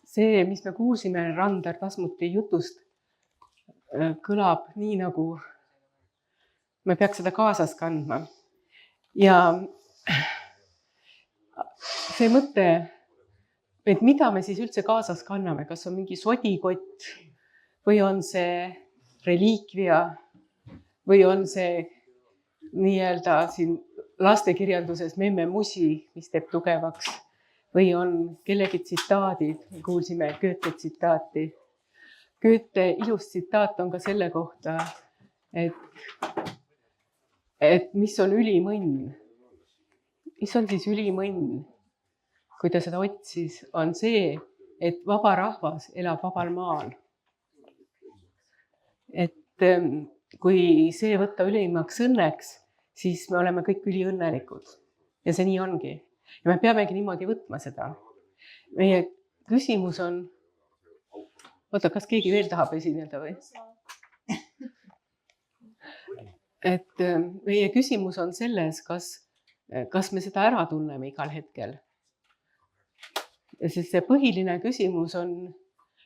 See, mis me kuulsime Randar Tasmuti jutust, kõlab nii, nagu me peaks seda kaasas kandma. Ja see mõte, et mida me siis üldse kaasas kanname, kas on mingi sodikott või on see reliikvia või on see nii-öelda siin lastekirjanduses memme musi, mis teeb tugevaks, või on kellegi tsitaadid, kuulsime Goethe tsitaati. Goethe ilus tsitaat on ka selle kohta, et mis on ülimõnn. Mis on siis ülimõnn? Kui ta seda otsis, on see, et vaba rahvas elab vabal maal. Et kui see võtta ülimaks õnneks, siis me oleme kõik üliõnnelikud. Ja see nii ongi. Ja me peamegi niimoodi võtma seda. Meie küsimus on, kas keegi veel tahab esineda või? Et meie küsimus on selles, kas me seda ära tunneme igal hetkel. Sest see põhiline küsimus on,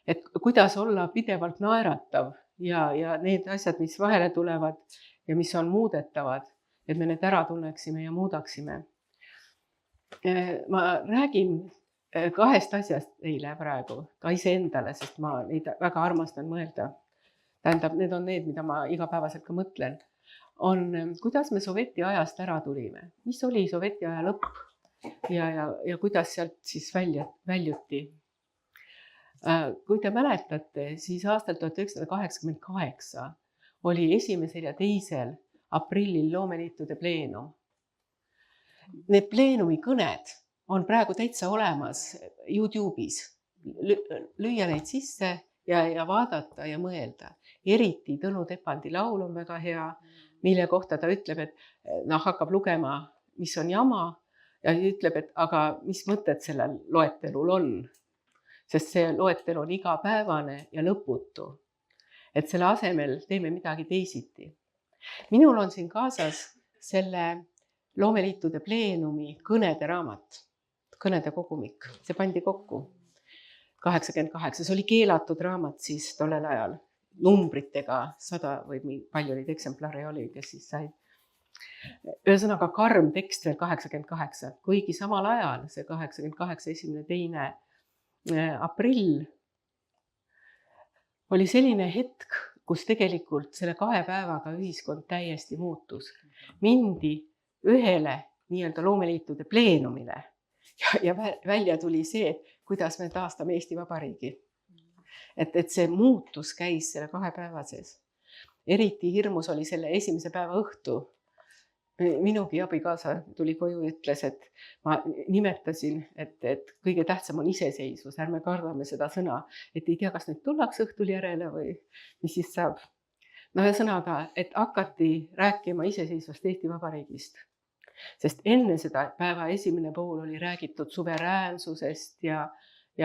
et kuidas olla pidevalt naeratav ja need asjad, mis vahele tulevad ja mis on muudetavad, et me need ära tunneksime ja muudaksime. Ma räägin 2 asjast teile praegu, ka iseendale, sest ma neid väga armastan mõelda. Tähendab, need on need, mida ma igapäevaselt ka mõtlen. On, kuidas me Sovjeti ajast ära tulime. Mis oli Sovjeti aja lõpp ja kuidas sealt siis väljuti. Kui te mäletate, siis aastal 1988 oli 1. ja 2. aprillil loomeliitude pleenum. Need pleenumi kõned on praegu täitsa olemas YouTube'is. Lüüa neid sisse ja vaadata ja mõelda. Eriti Tõnu Tepandi laul on väga hea, mille kohta ta ütleb, et hakkab lugema, mis on jama ja ütleb, et aga mis mõtted sellel loetelul on. Sest see loetelu on igapäevane ja lõputu. Et selle asemel teeme midagi teisiti. Minul on siin kaasas selle loomeliitude pleenumi kõnede raamat, kõnede kogumik. See pandi kokku 88. See oli keelatud raamat siis tollel ajal. Numbritega 100 või palju neid eksemplare oli, kes siis sai. Ühesõnaga karm tekst veel 88, kuigi samal ajal see 88, 1. 2. aprill oli selline hetk, kus tegelikult selle 2 päevaga ühiskond täiesti muutus. Mindi ühele nii-öelda loomeliitude pleenumile ja välja tuli see, kuidas me taastame Eesti Vabariigi. Et see muutus käis selle 2 päeva sees. Eriti hirmus oli selle 1. päeva õhtu. Minugi abikaasa tuli koju ja ütles, et ma nimetasin, et kõige tähtsam on iseseisvus, ärme kardame seda sõna, et ei tea, kas nüüd tullakse õhtul järele või mis siis saab. Ühesõnaga, et hakati rääkima iseseisvast Eesti Vabariigist. Sest enne seda päeva esimene pool oli räägitud suveräänsusest ja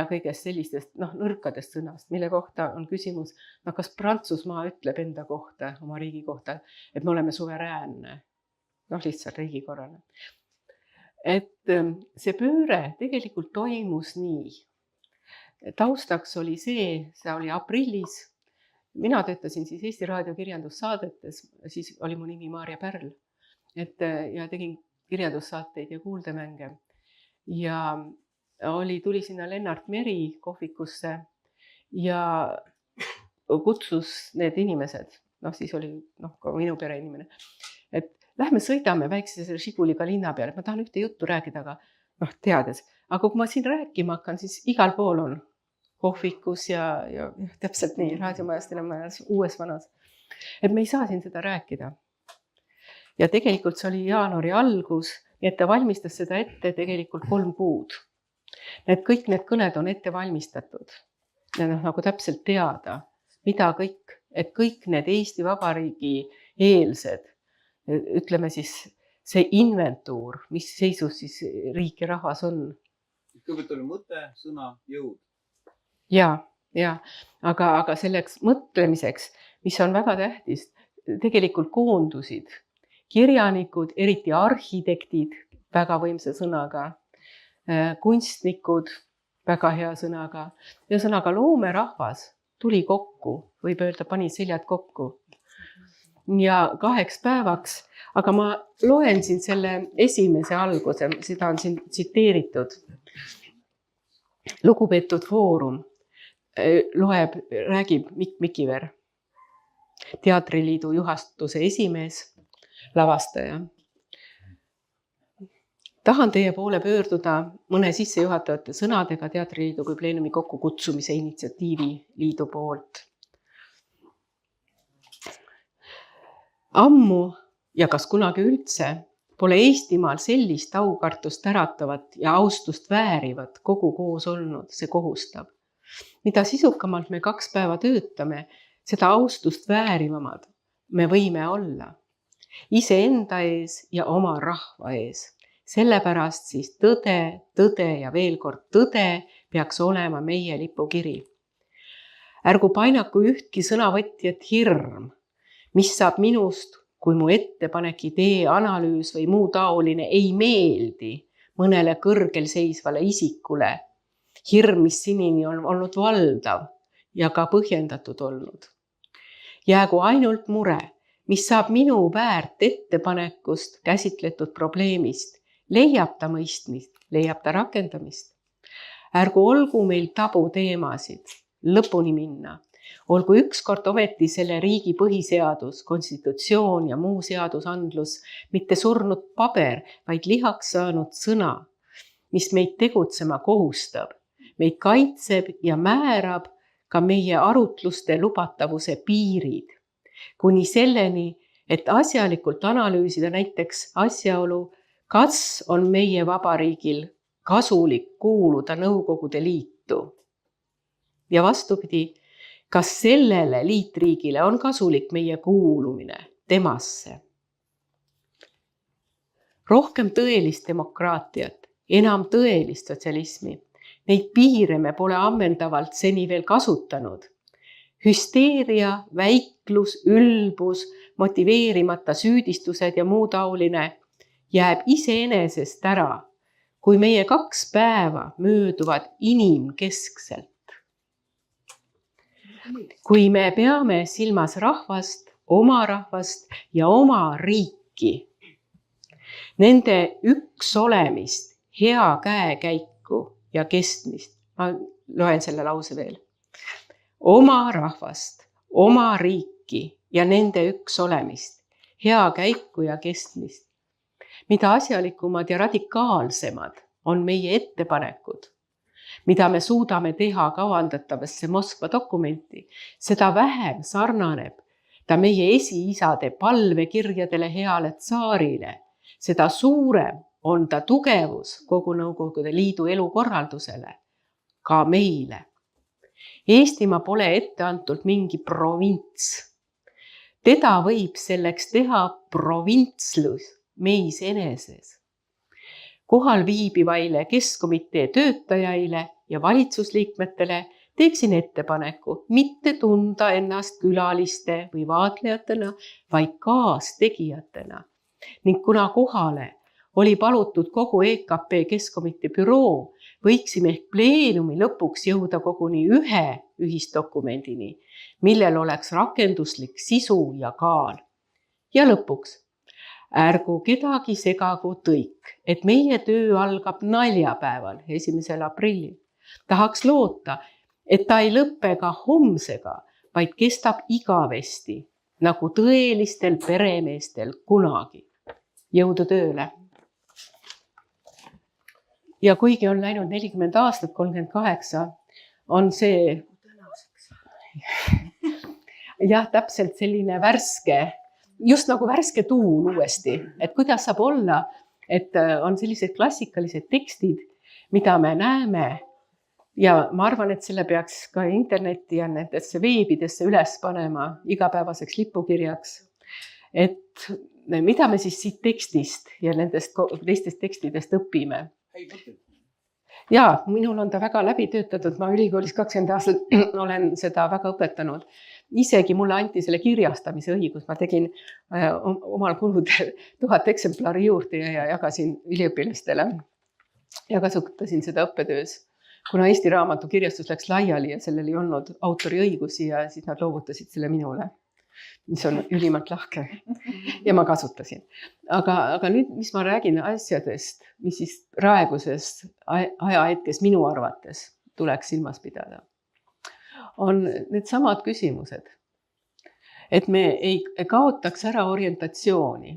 kõigest sellistest nõrkadest sõnast, mille kohta on küsimus, kas Prantsusmaa ütleb enda kohta, oma riigi kohta, et me oleme suveräänne. Lihtsalt riigikorrale. Et see pööre tegelikult toimus nii. Taustaks oli see oli aprillis. Mina töötasin siis Eesti Raadio kirjandussaadetes, siis oli mu nimi Maarja Pärl. Ja tegin kirjandussaateid ja kuuldemänge. Ja tuli sinna Lennart Meri kohvikusse ja kutsus need inimesed, siis oli ka minu pereinimene, et lähme sõidame väikse Žiguliga linna peale, ma tahan ühte juttu rääkida, aga teades. Aga kui ma siin rääkima hakkan, siis igal pool on kohvikus ja täpselt nii, raadiomajas, telemajas, uues vanas. Et me ei saa siin seda rääkida. Ja tegelikult see oli jaanuari algus, nii et ta valmistas seda ette tegelikult 3 kuud. Kõik need kõned on ette valmistatud. Ja nagu täpselt teada, mida kõik, et kõik need Eesti Vabariigi eelsed, ütleme siis see inventuur, mis seisus siis riik ja rahvas on. Kõigepealt oli mõte, sõna, jõud. Ja, aga selleks mõtlemiseks, mis on väga tähtis, tegelikult koondusid kirjanikud, eriti arhitektid, väga võimsa sõnaga, kunstnikud, väga hea sõnaga. Ühesõnaga loomerahvas tuli kokku, võib öelda, pani seljad kokku ja 2 päevaks, aga ma loen siin selle esimese alguse, seda on siin tsiteeritud. Lugupeetud foorum räägib Mikk Mikiver, Teatriliidu juhatuse esimees, lavastaja. Tahan teie poole pöörduda mõne sissejuhatavate sõnadega Teatriliidu kui pleenumi kokkukutsumise initsiatiivi liidu poolt. Ammu ja kas kunagi üldse pole Eestimaal sellist aukartust äratavat ja austust väärivat kogu koos olnud, see kohustab. Mida sisukamalt me 2 päeva töötame, seda austust väärivamad me võime olla. Iseenda ees ja oma rahva ees. Sellepärast siis tõde ja veel kord tõde peaks olema meie lipukiri. Ärgu painaku ühtki sõnavõtjat hirm, mis saab minust, kui mu ettepanek, idee, analüüs või muu taoline ei meeldi mõnele kõrgel seisvale isikule. Hirm, mis sinini on olnud valdav ja ka põhjendatud olnud. Jäägu ainult mure, mis saab minu väärt ettepanekust käsitletud probleemist. Leiab ta mõistmist, leiab ta rakendamist. Ärgu olgu meil tabuteemasid lõpuni minna. Olgu ükskord ometi selle riigi põhiseadus, konstitutsioon ja muu seadusandlus mitte surnud paber, vaid lihaks saanud sõna, mis meid tegutsema kohustab, meid kaitseb ja määrab ka meie arutluste lubatavuse piirid. Kuni selleni, et asjalikult analüüsida näiteks asjaolu, kas on meie vabariigil kasulik kuuluda Nõukogude Liitu? Ja vastupidi, kas sellele liitriigile on kasulik meie kuulumine temasse? Rohkem tõelist demokraatiat, enam tõelist sotsialismi. Neid piire me pole ammendavalt seni veel kasutanud. Hüsteeria, väiklus, ülbus, motiveerimata süüdistused ja muu taoline jääb iseenesest ära, kui meie 2 päeva mööduvad inimkeskselt. Kui me peame silmas rahvast ja oma riiki, nende üks olemist, hea käekäiku ja kestmist. Ma loen selle lause veel. Oma rahvast, oma riiki ja nende üks olemist, hea käiku ja kestmist. Mida asjalikumad ja radikaalsemad on meie ettepanekud, mida me suudame teha kavandatavasse Moskva dokumenti, seda vähem sarnaneb ta meie esiisade palvekirjadele heale tsaarile, seda suurem on ta tugevus kogu Nõukogude Liidu elukorraldusele, ka meile. Eestimaa pole etteantult mingi provints. Teda võib selleks teha provintslus meis eneses. Kohal viibivaile Keskkomitee töötajaile ja valitsusliikmetele teeksin ettepaneku mitte tunda ennast külaliste või vaatlejatena, vaid kaastegijatena. Ning kuna kohale oli palutud kogu EKP Keskkomitee büroo, võiksime ehk pleenumi lõpuks jõuda koguni ühe ühisdokumendini, millel oleks rakenduslik sisu ja kaal. Ja lõpuks, ärgu kedagi segagu tõik, et meie töö algab naljapäeval, 1. aprillil. Tahaks loota, et ta ei lõppe ka homsega, vaid kestab igavesti, nagu tõelistel peremeestel kunagi. Jõudu tööle! Ja kuigi on läinud 40 aastat, 38, on see jah, täpselt selline värske, just nagu värske tuul uuesti, et kuidas saab olla, et on sellised klassikalised tekstid, mida me näeme ja ma arvan, et selle peaks ka internetti ja nendesse veebidesse üles panema igapäevaseks lipukirjaks, et mida me siis siit tekstist ja nendest teistest tekstidest õpime. Ja minul on ta väga läbi töötatud, ma ülikoolis 20 aastat olen seda väga õpetanud. Isegi mulle anti selle kirjastamise õigus, ma tegin omal kuludel 1000 eksemplari juurde ja jagasin üliõpilastele ja kasutasin seda õppetöös. kuna Eesti Raamatu kirjastus läks laiali ja sellel ei olnud autoriõigusi ja siis nad loovutasid selle minule, mis on ülimalt lahke ja ma kasutasin. Aga nüüd, mis ma räägin asjadest, mis siis praegusest ajahetkes minu arvates tuleks silmas pidada, on need samad küsimused. Et me ei kaotaks ära orientatsiooni,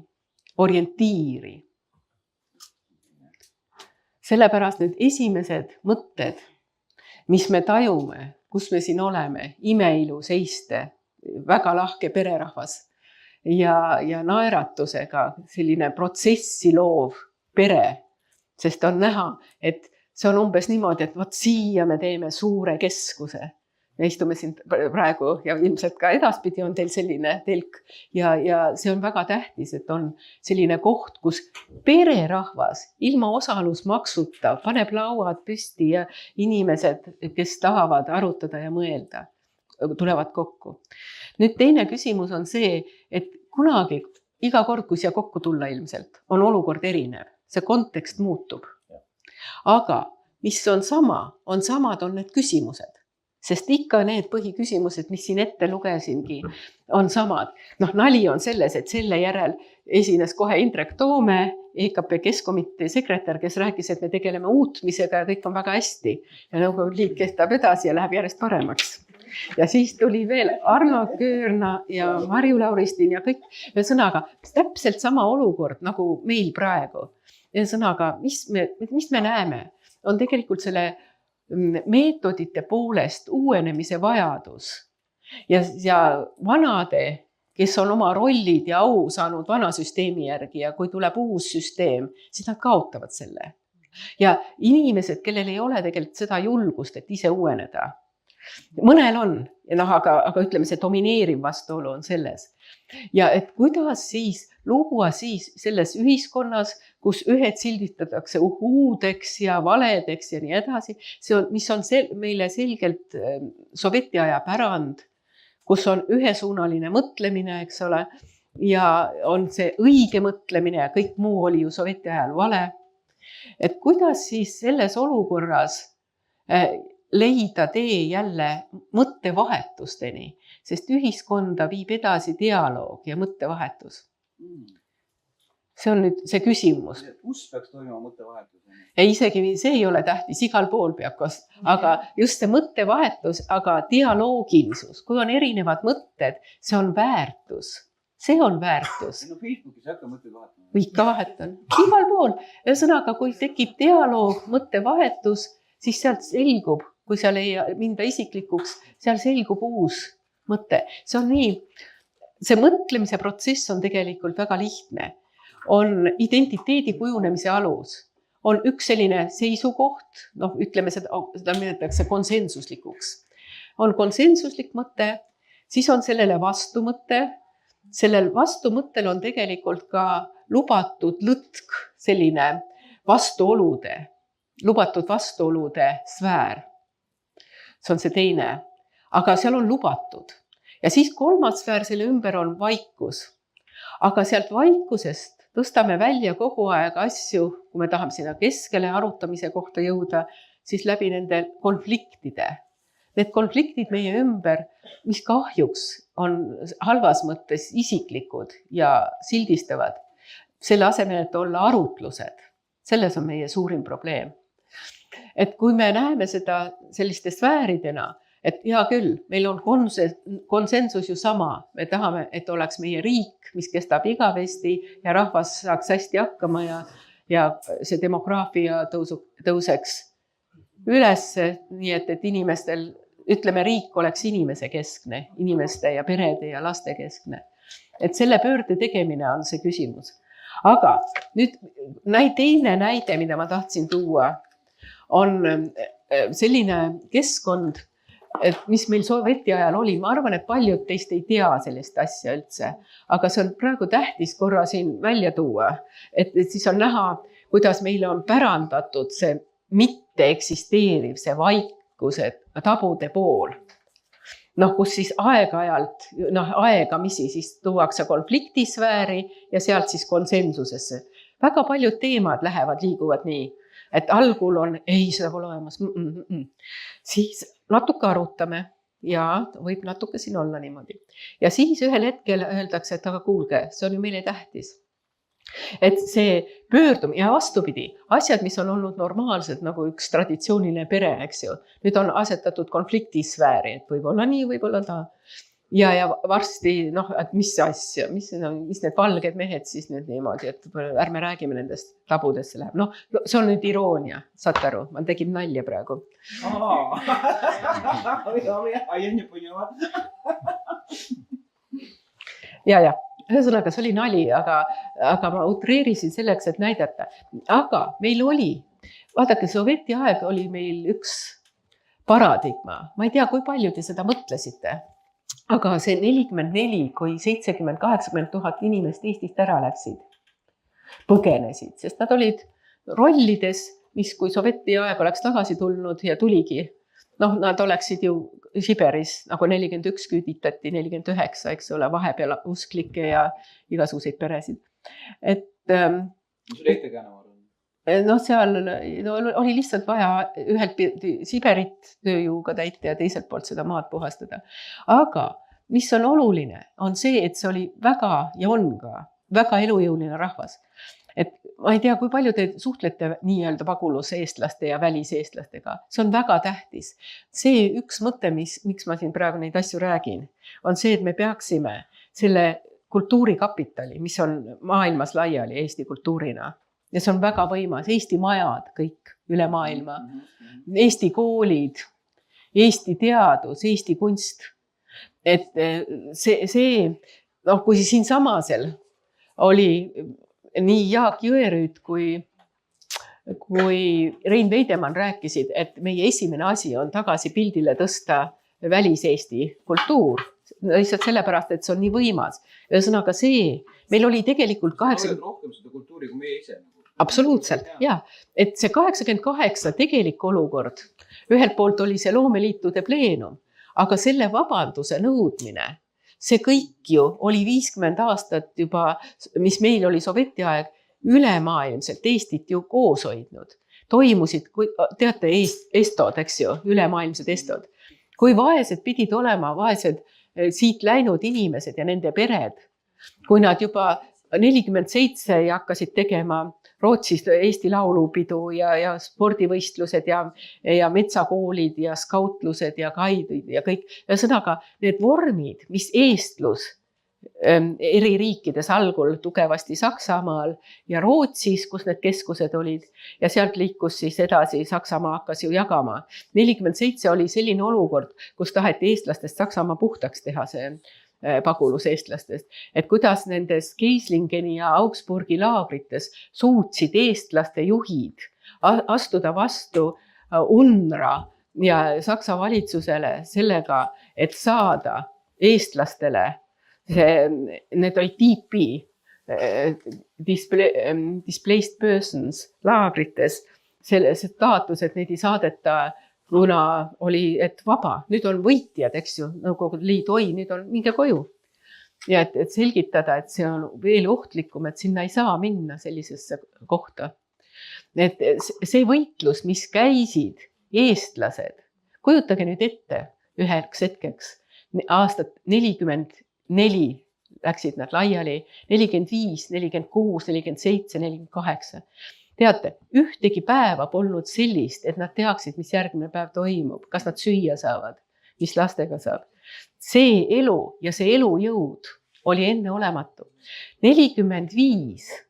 orientiiri. Sellepärast need esimesed mõtted, mis me tajume, kus me siin oleme, imeilu seiste, väga lahke pererahvas ja naeratusega selline protsessi loov pere, sest on näha, et see on umbes niimoodi, et vot siia me teeme suure keskuse. Me istume siin praegu ja ilmselt ka edaspidi on teil selline telk ja see on väga tähtis, et on selline koht, kus pererahvas ilma osalusmaksuta paneb lauad püsti ja inimesed, kes tahavad arutada ja mõelda, tulevad kokku. Nüüd teine küsimus on see, et kunagi, iga kord, kui siia kokku tulla ilmselt, on olukord erinev, see kontekst muutub. Aga mis on samad on need küsimused. Sest ikka need põhiküsimused, mis siin ette lugesingi, on samad. Nali on selles, et selle järel esines kohe Indrek Toome, EKP Keskkomitee sekretär, kes rääkis, et me tegeleme uutmisega ja kõik on väga hästi. Ja Nõukogude Liit kestab edasi ja läheb järjest paremaks. Ja siis tuli veel Arno Köörna ja Marju Lauristin ja kõik. Sõnaga, täpselt sama olukord nagu meil praegu. Ja sõnaga, mis me näeme, on tegelikult selle meetodite poolest uuenemise vajadus ja vanade, kes on oma rollid ja au saanud vana süsteemi järgi ja kui tuleb uus süsteem, siis nad kaotavad selle. Ja inimesed, kellel ei ole tegelikult seda julgust, et ise uueneda. Mõnel on, aga ütleme, see domineeriv vastuolu on selles. Ja et kuidas siis luua siis selles ühiskonnas, kus ühed sildistatakse uhuudeks ja valedeks ja nii edasi, mis on meile selgelt sovjetiaja pärand, kus on ühesuunaline mõtlemine, eks ole, ja on see õige mõtlemine ja kõik muu oli ju sovjetiajal vale. Et kuidas siis selles olukorras leida tee jälle mõttevahetusteni, sest ühiskonda viib edasi dialoog ja mõttevahetus. See on nüüd see küsimus. Kus peaks toimuma mõttevahetus? Isegi see ei ole tähtis, igal pool peab koos, aga just see mõttevahetus, aga dialoogilisus, kui on erinevad mõtted, see on väärtus. See on väärtus. Facebookis hakka mõtteid vahetama. Ikka vahetan. Igal pool. Ühesõnaga, kui tekib dialoog, mõttevahetus, siis sealt selgub, kui seal ei minda isiklikuks, seal selgub uus mõte. See on nii, see mõtlemise protsess on tegelikult väga lihtne. On identiteedi kujunemise alus. On üks selline seisukoht, ütleme seda nimetatakse konsensuslikuks. On konsensuslik mõte, siis on sellele vastumõte. Sellel vastumõttel on tegelikult ka lubatud lõtk, selline lubatud vastuolude sfäär. See on see teine, aga seal on lubatud. Ja siis kolmas sfäär selle ümber on vaikus. Aga sealt vaikusest tõstame välja kogu aeg asju, kui me tahame sinna keskele arutamise kohta jõuda, siis läbi nende konfliktide. Need konfliktid meie ümber, mis kahjuks on halvas mõttes isiklikud ja sildistavad, selle asemel, et olla arutlused. Selles on meie suurim probleem. Et kui me näeme seda selliste sfääridena, et hea küll, meil on konsensus ju sama. Me tahame, et oleks meie riik, mis kestab igavesti ja rahvas saaks hästi hakkama ja see demograafia tõuseks üles, nii et inimestel, ütleme, riik oleks inimese keskne, inimeste ja perede ja laste keskne. Et selle pöörde tegemine on see küsimus. Aga nüüd teine näide, mida ma tahtsin tuua, on selline keskkond, mis meil sovjeti ajal oli. Ma arvan, et paljud teist ei tea sellist asja üldse, aga see on praegu tähtis korra siin välja tuua, et siis on näha, kuidas meile on pärandatud see mitte eksisteeriv, see vaikuse tabude pool. Kus siis aeg-ajalt, aegamisi siis tuuakse konfliktisfääri ja sealt siis konsensusesse. Väga paljud teemad liiguvad nii. et algul on, ei, seda pole olemas. Siis natuke arutame ja võib natuke siin olla niimoodi. Ja siis ühel hetkel öeldakse, et aga kuulge, see on ju meile tähtis. Et see pöördum ja vastupidi, asjad, mis on olnud normaalsed nagu üks traditsiooniline pere, eks ju, nüüd on asetatud konfliktisfääri, et võib-olla nii, võib-olla ta. Ja varsti, et mis asja, mis need valged mehed siis nüüd niimoodi, et ärme räägime nendest tabudesse läheb. See on nüüd iroonia, saate aru, ma tegin nalja praegu. Ja. Ühesõnaga, see oli nali, aga ma utreerisin selleks, et näidata. Aga meil oli, vaadake, Sovjeti aeg oli meil üks paradigma. Ma ei tea, kui palju te seda mõtlesite, aga see 44, kui 70-80 000 inimest Eestist ära läksid, põgenesid, sest nad olid rollides, mis kui Sovjeti aeg oleks tagasi tulnud ja tuligi, nad oleksid ju Siberis, nagu 41 küüditati, 49, eks ole, vahepeal usklikke ja igasuguseid peresid. Mis oli ettekäänema? Seal oli lihtsalt vaja ühelt Siberit tööjõuga täita ja teiselt poolt seda maad puhastada. Aga mis on oluline, on see, et see oli väga ja on ka väga elujõuline rahvas. Et ma ei tea, kui palju te suhtlete nii-öelda paguluseestlaste ja väliseestlastega. See on väga tähtis. See üks mõte, miks ma siin praegu neid asju räägin, on see, et me peaksime selle kultuurikapitali, mis on maailmas laiali Eesti kultuurina, ja see on väga võimas, Eesti majad kõik üle maailma, Eesti koolid, Eesti teadus, Eesti kunst. Et see kui siin samasel oli nii Jaak Jõerüüt kui Rein Veidemann rääkisid, et meie esimene asi on tagasi pildile tõsta välis-Eesti kultuur. Lihtsalt sellepärast, et see on nii võimas. Ühesõnaga meil oli tegelikult 80... rohkem seda kultuuri kui meie ise. Absoluutselt, ja. Et see 88 tegelik olukord, ühelt poolt oli see loomeliitude pleenum, aga selle vabanduse nõudmine, see kõik ju oli 50 aastat juba, mis meil oli Sovjeti aeg, ülemaailmselt Eestit ju koos hoidnud. Toimusid, teate, estod, eks ju, ülemaailmsed estod. Kui vaesed pidid olema vaesed siit läinud inimesed ja nende pered, kui nad juba 47 hakkasid tegema Rootsist Eesti laulupidu ja spordivõistlused ja metsakoolid ja skautlused ja kaidid ja kõik. Ühesõnaga, need vormid, mis eestlus eri riikides algul tugevasti Saksamaal ja Rootsis, kus need keskused olid ja sealt liikus siis edasi, Saksamaa hakkas ju jagama. 47 oli selline olukord, kus taheti eestlastest Saksamaa puhtaks teha see paguluseestlastest, et kuidas nendes Keislingeni ja Augsburgi laagrites suutsid eestlaste juhid astuda vastu UNRWA ja Saksa valitsusele sellega, et saada eestlastele, need olid DP, Displaced Persons laagrites, selle staatus, et neid ei saadeta, kuna oli, et vaba, nüüd on võitjad, eks ju, Nõukogude Liit, nüüd on minge koju. Ja et selgitada, et see on veel ohtlikum, et sinna ei saa minna sellisesse kohta. Et see võitlus, mis käisid eestlased, kujutage nüüd ette üheks hetkeks, aastat 44 läksid nad laiali, 45, 46, 47, 48. Teate, ühtegi päeva polnud sellist, et nad teaksid, mis järgmine päev toimub, kas nad süüa saavad, mis lastega saab. See elu ja see elujõud oli enneolematu. 45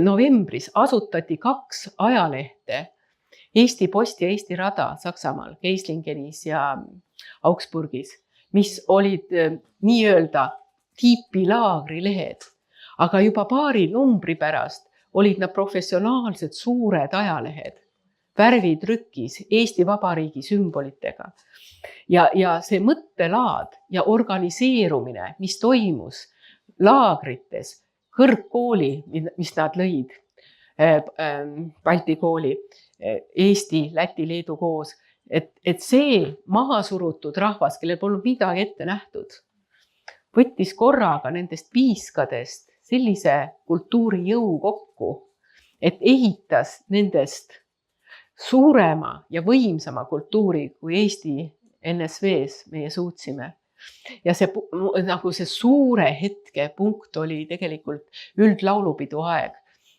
novembris asutati 2 ajalehte, Eesti Post ja Eesti Rada Saksamaal, Keislingenis ja Augsburgis, mis olid nii-öelda tiipilaagrilehed, aga juba paari numbri pärast olid nad professionaalsed suured ajalehed, värvitrükis Eesti Vabariigi sümbolitega. Ja see mõttelaad ja organiseerumine, mis toimus laagrites, kõrgkooli, mis nad lõid, Balti kooli, Eesti, Läti, Leedu koos, et see maha surutud rahvas, kellel polnud midagi ette nähtud, võttis korraga nendest piiskadest sellise kultuurijõu kokku, et ehitas nendest suurema ja võimsama kultuuri, kui Eesti NSV-s meie suutsime. Ja see, nagu see suure hetke punkt oli tegelikult üldlaulupidu aeg.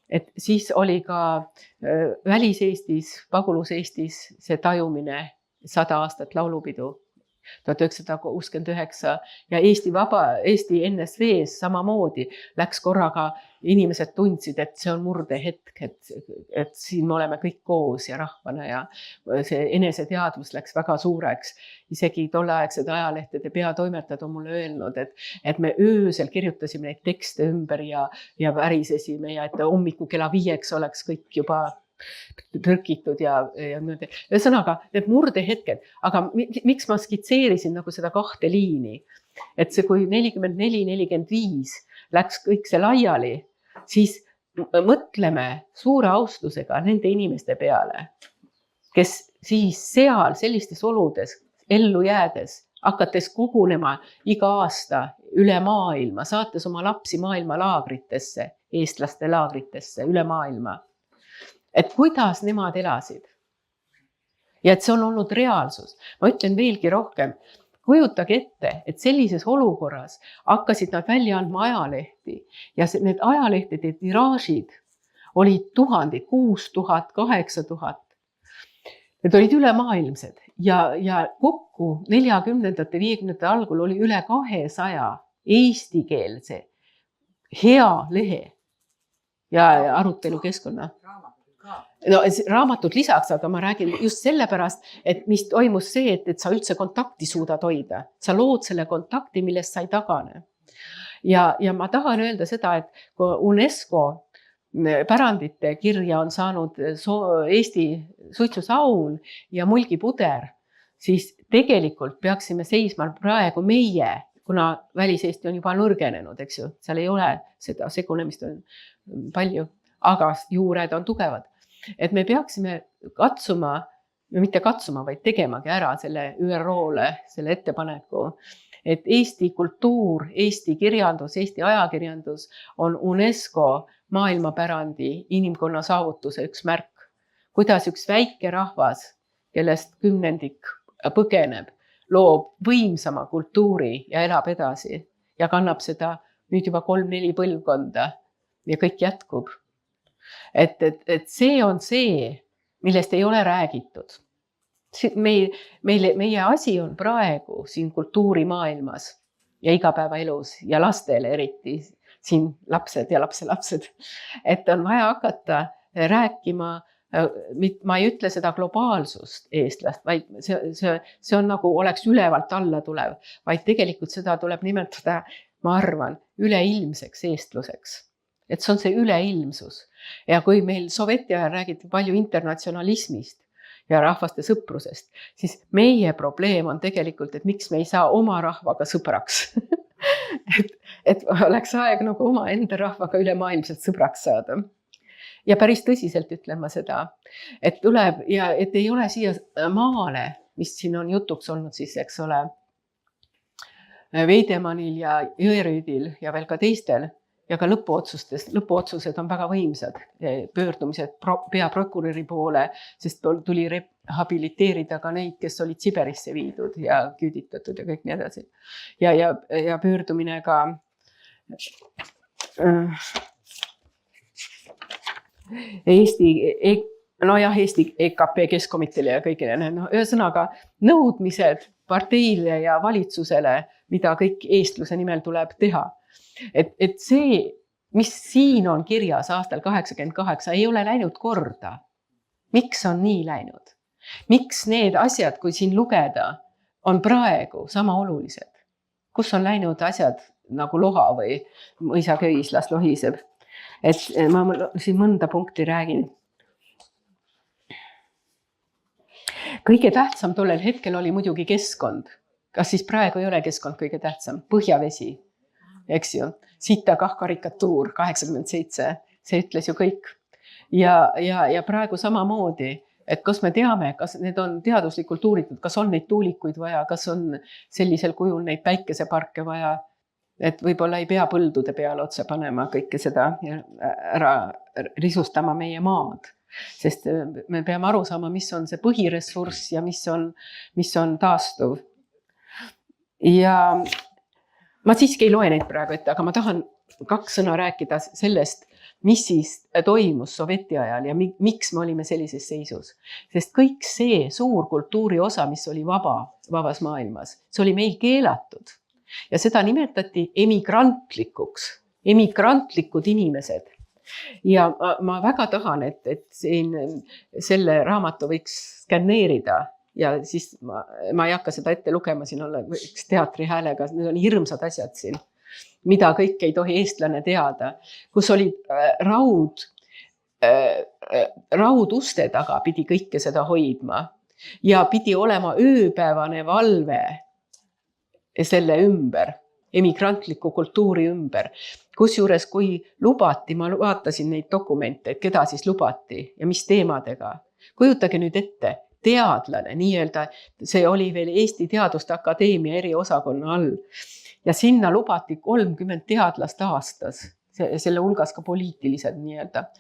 Et siis oli ka välis-Eestis, pagulus-Eestis see tajumine 100 aastat laulupidu. 1969 ja Eesti NSV-s samamoodi läks korraga, inimesed tundsid, et see on murdehetk, et siin me oleme kõik koos ja rahvana ja see eneseteadvus läks väga suureks. Isegi tolleaegsed ajalehtede peatoimetajad on mulle öelnud, et me öösel kirjutasime neid tekste ümber ja värisesime ja et hommiku kella 5 oleks kõik juba tõrkitud ja niimoodi. Ühesõnaga, need murdehetked, aga miks ma skitseerisin nagu seda 2 liini, et see, kui 44-45 läks kõik see laiali, siis mõtleme suure austusega nende inimeste peale, kes siis seal sellistes oludes ellu jäädes, hakates kogunema iga aasta üle maailma, saates oma lapsi maailma laagritesse, eestlaste laagritesse üle maailma. Et kuidas nemad elasid. Ja et see on olnud reaalsus. Ma ütlen veelgi rohkem. Kujutage ette, et sellises olukorras hakkasid nad välja andma ajalehti ja need ajalehtede tiraažid olid tuhandid, 6000, 8000. Need olid ülemaailmsed ja kokku 40-ndate, 50-ndate algul oli üle 200 eestikeelse hea lehe ja arutelukeskkonna. No, raamatud lisaks, aga ma räägin just sellepärast, et mis toimus see, et sa üldse kontakti suudad hoida. Sa lood selle kontakti, millest sa ei tagane. Ja ma tahan öelda seda, et kui UNESCO pärandite kirja on saanud Eesti suitsusaun ja mulgipuder, siis tegelikult peaksime seisma praegu meie, kuna välis-Eesti on juba nõrgenenud, eks ju, seal ei ole seda segunemist on palju, aga juured on tugevad. Et me peaksime katsuma, mitte katsuma, vaid tegemagi ära selle ÜRO-le, selle ettepaneku, et Eesti kultuur, Eesti kirjandus, Eesti ajakirjandus on UNESCO maailmapärandi inimkonna saavutuse üks märk. Kuidas üks väike rahvas, kellest 10 põgeneb, loob võimsama kultuuri ja elab edasi ja kannab seda nüüd juba 3-4 põlvkonda ja kõik jätkub. Et see on see, millest ei ole räägitud. Meie asi on praegu siin kultuurimaailmas ja igapäevaelus ja lastele eriti, siin lapsed ja lapselapsed, et on vaja hakata rääkima, ma ei ütle seda globaalsust eestlast, vaid see on nagu oleks ülevalt alla tulev, vaid tegelikult seda tuleb nimetada, ma arvan, üleilmseks eestluseks. Et see on see üleilmsus. Ja kui meil soveti ajal räägiti palju internatsionalismist ja rahvaste sõprusest, siis meie probleem on tegelikult, et miks me ei saa oma rahvaga sõbraks. et oleks aeg nagu oma enda rahvaga ülemaailmselt sõbraks saada. Ja päris tõsiselt ütlen ma seda, et tuleb ja et ei ole siia maale, mis siin on jutuks olnud siis, eks ole, Veidemannil ja Jõerüüdil ja veel ka teistel, ja ka lõpuotsused on väga võimsad, pöördumised peaprokuröri poole, sest tuli rehabiliteerida ka neid, kes olid Siberisse viidud ja küüditatud ja kõik nii edasi. Ja pöördumine ka Eesti EKP keskkomiteele ja kõigile. Ühesõnaga nõudmised parteile ja valitsusele, mida kõik eestluse nimel tuleb teha. Et see, mis siin on kirjas aastal 88, ei ole läinud korda. Miks on nii läinud? Miks need asjad, kui siin lugeda, on praegu sama olulised? Kus on läinud asjad nagu loha või mõisaköis las lohiseb? Et ma siin mõnda punkti räägin. Kõige tähtsam tollel hetkel oli muidugi keskkond. Kas siis praegu ei ole keskkond kõige tähtsam? Põhjavesi. Eks ju, Sita-Kah karikatuur 87, see ütles ju kõik. Ja praegu samamoodi, et kas me teame, kas need on teaduslikult uuritud, kas on neid tuulikuid vaja, kas on sellisel kujul neid päikeseparke vaja, et võib-olla ei pea põldude peale otse panema kõike seda ära risustama meie maad, sest me peame aru saama, mis on see põhiressurss ja mis on taastuv. Ja ma siiski ei loe neid praegu ette, aga ma tahan 2 sõna rääkida sellest, mis siis toimus soveti ajal ja miks me olime sellises seisus. Sest kõik see suur kultuuri osa, mis oli vabas maailmas, see oli meil keelatud. Ja seda nimetati emigrantlikud inimesed. Ja ma väga tahan, et siin selle raamatu võiks skänneerida ja siis ma ei hakka seda ette lugema, siin on üks teatri häälega, need on hirmsad asjad siin, mida kõik ei tohi eestlane teada, kus oli rauduste taga pidi kõike seda hoidma ja pidi olema ööpäevane valve selle ümber, emigrantliku kultuuri ümber. Kusjuures, kui lubati, ma vaatasin neid dokumente, et keda siis lubati ja mis teemadega. Kujutage nüüd ette, teadlane, nii-öelda, see oli veel Eesti Teaduste Akadeemia eriosakonna all ja sinna lubati 30 teadlast aastas, selle hulgas ka poliitilised nii-öelda.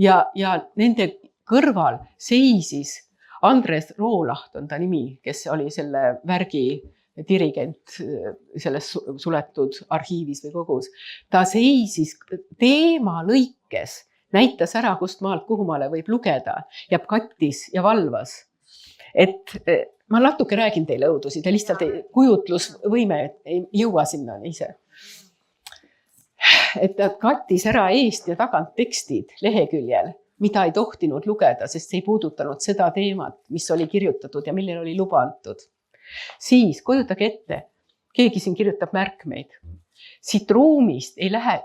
Ja nende kõrval seisis Andres Roolaht on ta nimi, kes oli selle värgi dirigent selles suletud arhiivis või kogus. Ta seisis teema lõikes, näitas ära, kust maalt kuhumaale võib lugeda ja kattis ja valvas. Et ma natuke räägin teile õudusi, te lihtsalt kujutlusvõime ei jõua sinna ise. Et ta kattis ära eest ja tagant tekstid leheküljel, mida ei tohtinud lugeda, sest see ei puudutanud seda teemat, mis oli kirjutatud ja millel oli luba antud. Siis kujutage ette, keegi siin kirjutab märkmeid. Siit ruumist ei lähe,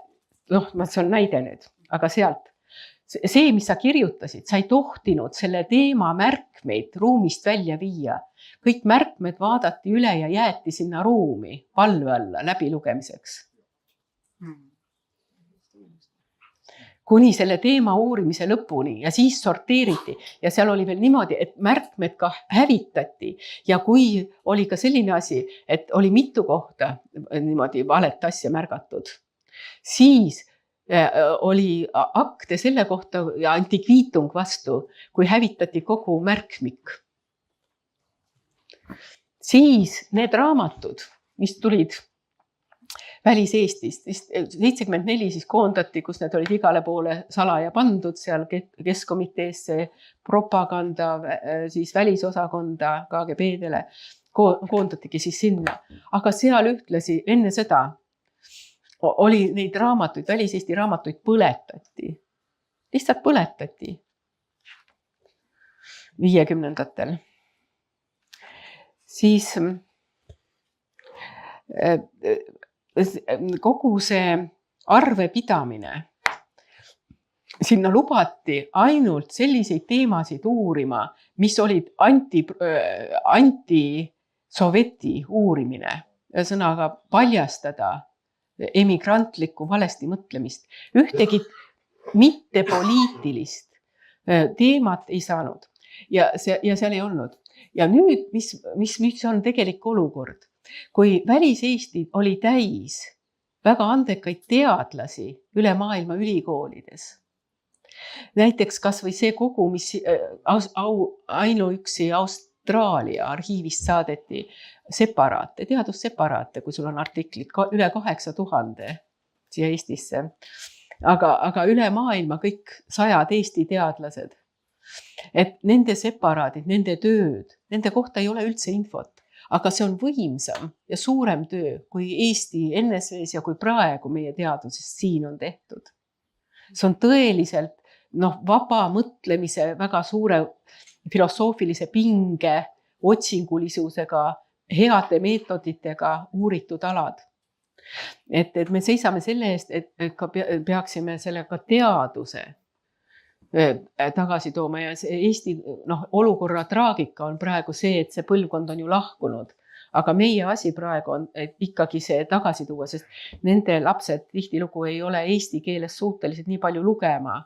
see on näide nüüd, aga sealt. See, mis sa kirjutasid, sa ei tohtinud selle teema märkmeid ruumist välja viia. Kõik märkmed vaadati üle ja jäeti sinna ruumi valve alla läbilugemiseks. Kuni selle teema uurimise lõpuni ja siis sorteeriti ja seal oli veel niimoodi, et märkmed ka hävitati ja kui oli ka selline asi, et oli mitu kohta niimoodi valet asja märgatud, siis oli akte selle kohta ja anti kviitung vastu, kui hävitati kogu märkmik. Siis need raamatud, mis tulid välis-Eestist, 74 siis koondati, kus need olid igale poole salaja pandud, seal keskkomiteesse propaganda, siis välisosakonda, KGB-dele, koondatigi siis sinna. Aga seal ühtlasi enne seda oli neid raamatuid, välis-Eesti raamatuid põletati. Lihtsalt põletati 50-ndatel. Siis kogu see arvepidamine, sinna lubati ainult selliseid teemasid uurima, mis olid anti-soveti uurimine, ühesõnaga paljastada emigrantlikku valesti mõtlemist. Ühtegi mitte poliitilist teemat ei saanud ja seal ei olnud. Ja nüüd, mis on tegelik olukord? Kui välis-Eesti oli täis väga andekaid teadlasi üle maailma ülikoolides. Näiteks kas või see kogu, mis ainuüksi Austraalia arhiivist saadeti separaate, teadusseparaate, kui sul on artiklid üle 8000 siia Eestisse. Aga üle maailma kõik 100 Eesti teadlased. Et nende separaadid, nende tööd, nende kohta ei ole üldse infot. Aga see on võimsam ja suurem töö, kui Eesti NSV-s ja kui praegu meie teadusest siin on tehtud. See on tõeliselt vaba mõtlemise, väga suure filosoofilise pinge, otsingulisusega, heade meetoditega uuritud alad. Et me seisame selle eest, et ka peaksime sellega teaduse tagasi tooma ja see Eesti olukorra traagika on praegu see, et see põlvkond on ju lahkunud, aga meie asi praegu on ikkagi see tagasi tuua, sest nende lapsed tihtilugu ei ole eesti keeles suutelised nii palju lugema.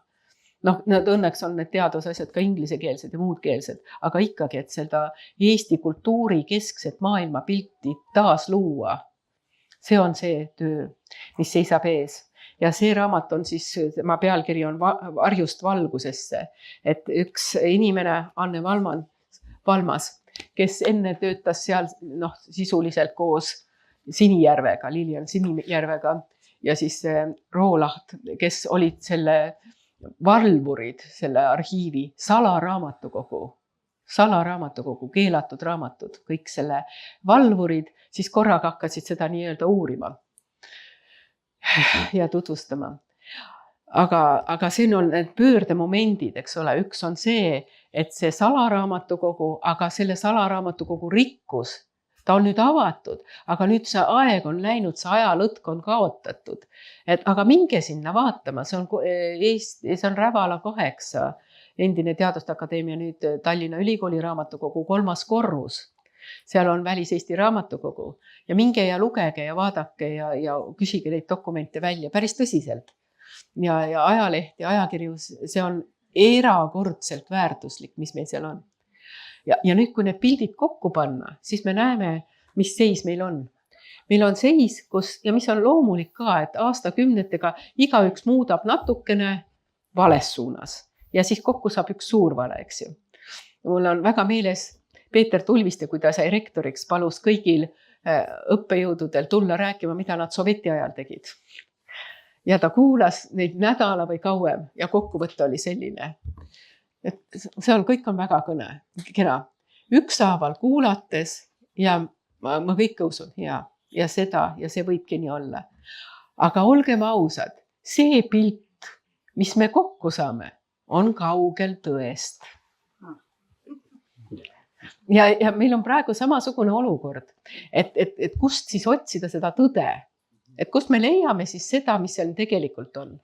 Nad õnneks on need teadusasjad ka inglisekeelsed ja muudkeelsed, aga ikkagi, et seda Eesti kultuuri keskset maailmapilti taas luua, see on see töö, mis seisab ees. ja see raamat on siis, tema pealkiri on Varjust valgusesse, et üks inimene, Anne Valmas, kes enne töötas seal sisuliselt koos Sinijärvega, Lilian Sinijärvega ja siis Roolaht, kes olid selle valvurid, selle arhiivi salaraamatukogu, keelatud raamatud, kõik selle valvurid, siis korraga hakkasid seda nii-öelda uurima ja tutvustama. Aga siin on need pöördemomendid, eks ole, üks on see, et see salaraamatukogu, aga selle salaraamatukogu rikkus, ta on nüüd avatud, aga nüüd see aeg on läinud, see ajalõtk on kaotatud. Aga minge sinna vaatama, see on Rävala 8, endine Teaduste Akadeemia, nüüd Tallinna Ülikooli raamatukogu 3. korrus. Seal on Välis-Eesti raamatukogu ja minge ja lugege ja vaadake ja küsige neid dokumente välja päris tõsiselt. Ja ajaleht ja ajakirjus, see on erakordselt väärtuslik, mis meil seal on. Ja nüüd, kui need pildid kokku panna, siis me näeme, mis seis meil on. Meil on seis, ja mis on loomulik ka, et aastakümnetega igaüks muudab natukene vales suunas ja siis kokku saab üks suur vale, eks ju. Mul on väga meeles Peeter Tulviste, kui ta sai rektoriks, palus kõigil õppejõududel tulla rääkima, mida nad soveti ajal tegid. Ja ta kuulas neid nädala või kauem ja kokkuvõte oli selline. Et kõik on väga kena. Ükshaaval kuulates ja ma kõike usun ja seda ja see võibki nii olla. Aga olgem ausad, see pilt, mis me kokku saame, on kaugel tõest. Ja meil on praegu samasugune olukord, et kust siis otsida seda tõde, et kust me leiame siis seda, mis seal tegelikult on.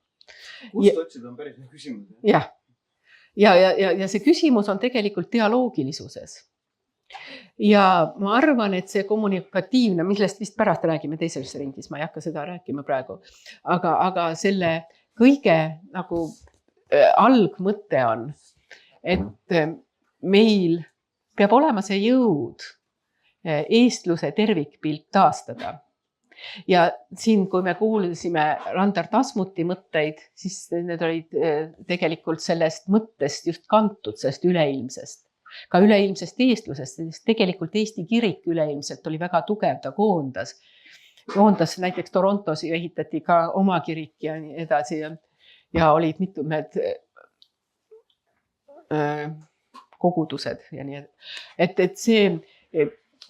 Kust otsida on päris küsimus. Jah. Ja see küsimus on tegelikult dialoogilisuses. Ja ma arvan, et see kommunikatiivne, millest vist pärast räägime teises ringis, ma ei hakka seda rääkima praegu, aga selle kõige nagu algmõte on, et meil peab olema see jõud eestluse tervikpilt taastada. Ja siin, kui me kuulsime Randar Tasmuti mõtteid, siis need olid tegelikult sellest mõttest just kantud, sellest üleilmsest. Ka üleilmsest eestlusest, sest tegelikult Eesti kirik üleilmselt oli väga tugev, ta koondas. Koondas näiteks Torontos ehitati ka oma kirik ja nii edasi ja olid mitmed kogudused ja nii edasi. Et see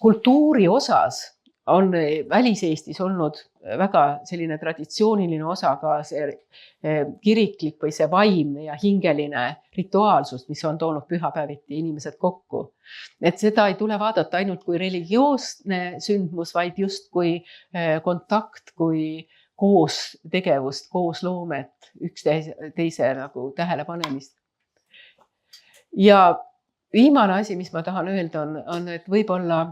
kultuuri osas on Välis-Eestis olnud väga selline traditsiooniline osa ka see kiriklik või see vaimne ja hingeline rituaalsus, mis on toonud pühapäeviti inimesed kokku. Et seda ei tule vaadata ainult kui religioosne sündmus, vaid just kui kontakt, kui koos tegevust, koos loomet, üksteise nagu tähelepanemist. Ja viimane asi, mis ma tahan öelda, on, et võib-olla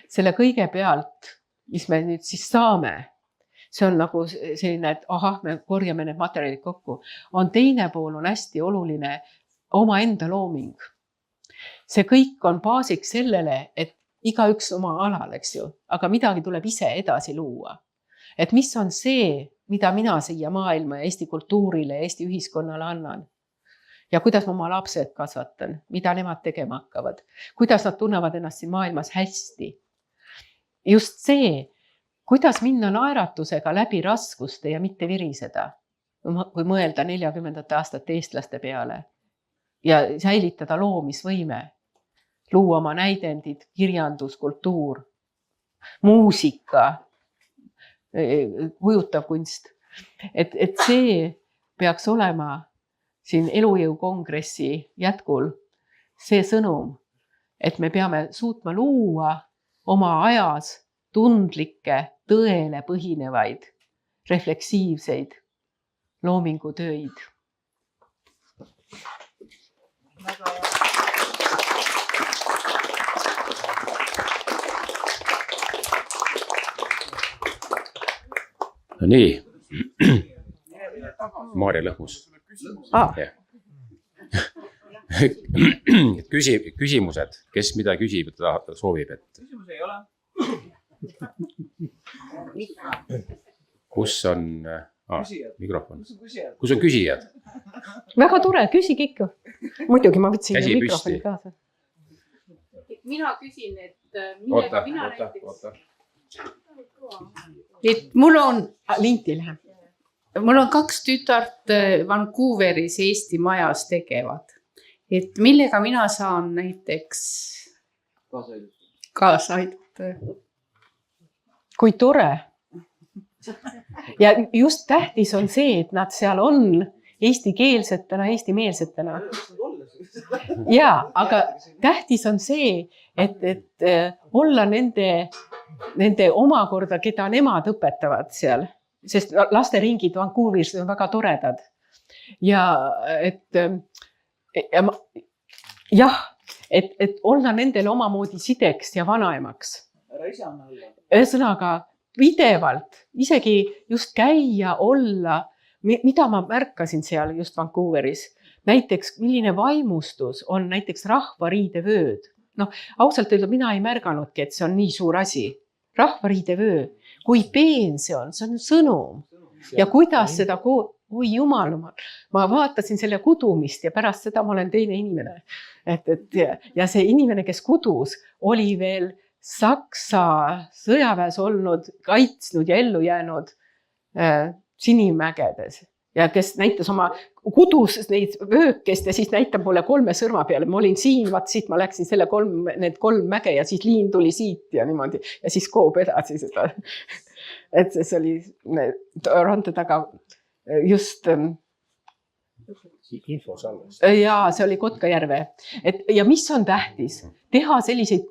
selle kõige pealt, mis me nüüd siis saame, see on nagu selline, et me korjame need materjalid kokku, on teine pool on hästi oluline omaenda looming. See kõik on baasiks sellele, et igaüks oma alal, eks ju, aga midagi tuleb ise edasi luua. Et mis on see, mida mina siia maailma ja Eesti kultuurile ja Eesti ühiskonnale annan? Ja kuidas ma oma lapsed kasvatan, mida nemad tegema hakkavad, kuidas nad tunnevad ennast siin maailmas hästi. Just see, kuidas minna naeratusega läbi raskuste ja mitte viriseda, kui mõelda 40. aastate eestlaste peale ja säilitada loomisvõime, luua oma näidendid, kirjandus, kultuur, muusika, kujutav kunst. Et see peaks olema siin Elujõu kongressi jätkul see sõnum, et me peame suutma luua oma ajas tundlikke, tõele põhinevaid, refleksiivseid loomingutöid. No nii. Maarja Lõhmus. Küsimused, kes mida küsib, soovib, et küsimus ei ole. Kus on Küsijad. Mikrofon. Kus on küsijad? Kus on küsijad? Väga tore, küsige ikka. Muidugi ma võtsin Käsi mikrofoni püsti. kaasa. Mina küsin, et millega mina näiteks... Et mul on Linti läheb. Mul on 2 tütart Vancouveris Eesti majas tegevad. Et millega mina saan näiteks kaasa aidata? Kui tore. Ja just tähtis on see, et nad seal on eestikeelsetena, eestimeelsetena. Ja, aga tähtis on see, et olla nende omakorda, keda nemad õpetavad seal. Sest lasteringid Vancouveris on väga toredad. Ja et olla nendele omamoodi sideks ja vanaemaks. Ühesõnaga pidevalt, isegi just käia, olla, mida ma märkasin seal just Vancouveris. Näiteks, milline vaimustus on näiteks rahvariidevööd. Ausalt öelda, mina ei märganudki, et see on nii suur asi. Rahvariidevöö, kui peen see on sõnum. Ja kuidas seda, oi jumal, ma vaatasin selle kudumist ja pärast seda ma olen teine inimene. Ja see inimene, kes kudus, oli veel Saksa sõjaväes olnud, kaitsnud ja ellu jäänud Sinimägedes. Ja kes näitas oma kudus neid vöökest ja siis näitab mulle 3 sõrma peale. Ma olin siin, vaat siit ma läksin need 3 mäge ja siis liin tuli siit ja niimoodi. Ja siis koob edasi seda. Et see oli Toronto taga just... Infosalves. Ja see oli Kotkajärve. Ja mis on tähtis? Teha selliseid,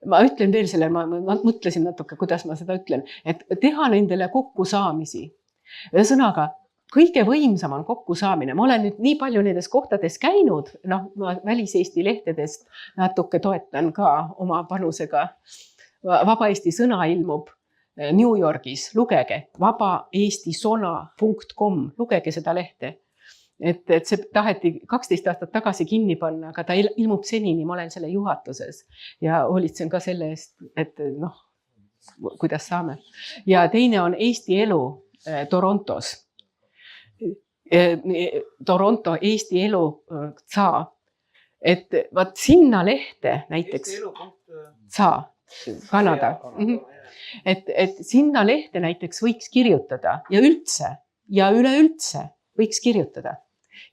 ma ütlen veel selle, ma mõtlesin natuke, kuidas ma seda ütlen, et teha nendele kokkusaamisi. Ühesõnaga, kõige võimsam on kokkusaamine. Ma olen nüüd nii palju nendes kohtades käinud, ma väliseesti lehtedest natuke toetan ka oma panusega. Vaba Eesti sõna ilmub New Yorgis, lugege, vabaeestisona.com, lugege seda lehte. Et see taheti 12 aastat tagasi kinni panna, aga ta ilmub senini, ma olen selle juhatuses ja hoolitsen ka selle eest, et kuidas saame. Ja teine on Eesti elu Torontos. Toronto Eesti elu saa. Et vaat sinna lehte näiteks saa, Kanada. Et sinna lehte näiteks võiks kirjutada ja üleüldse võiks kirjutada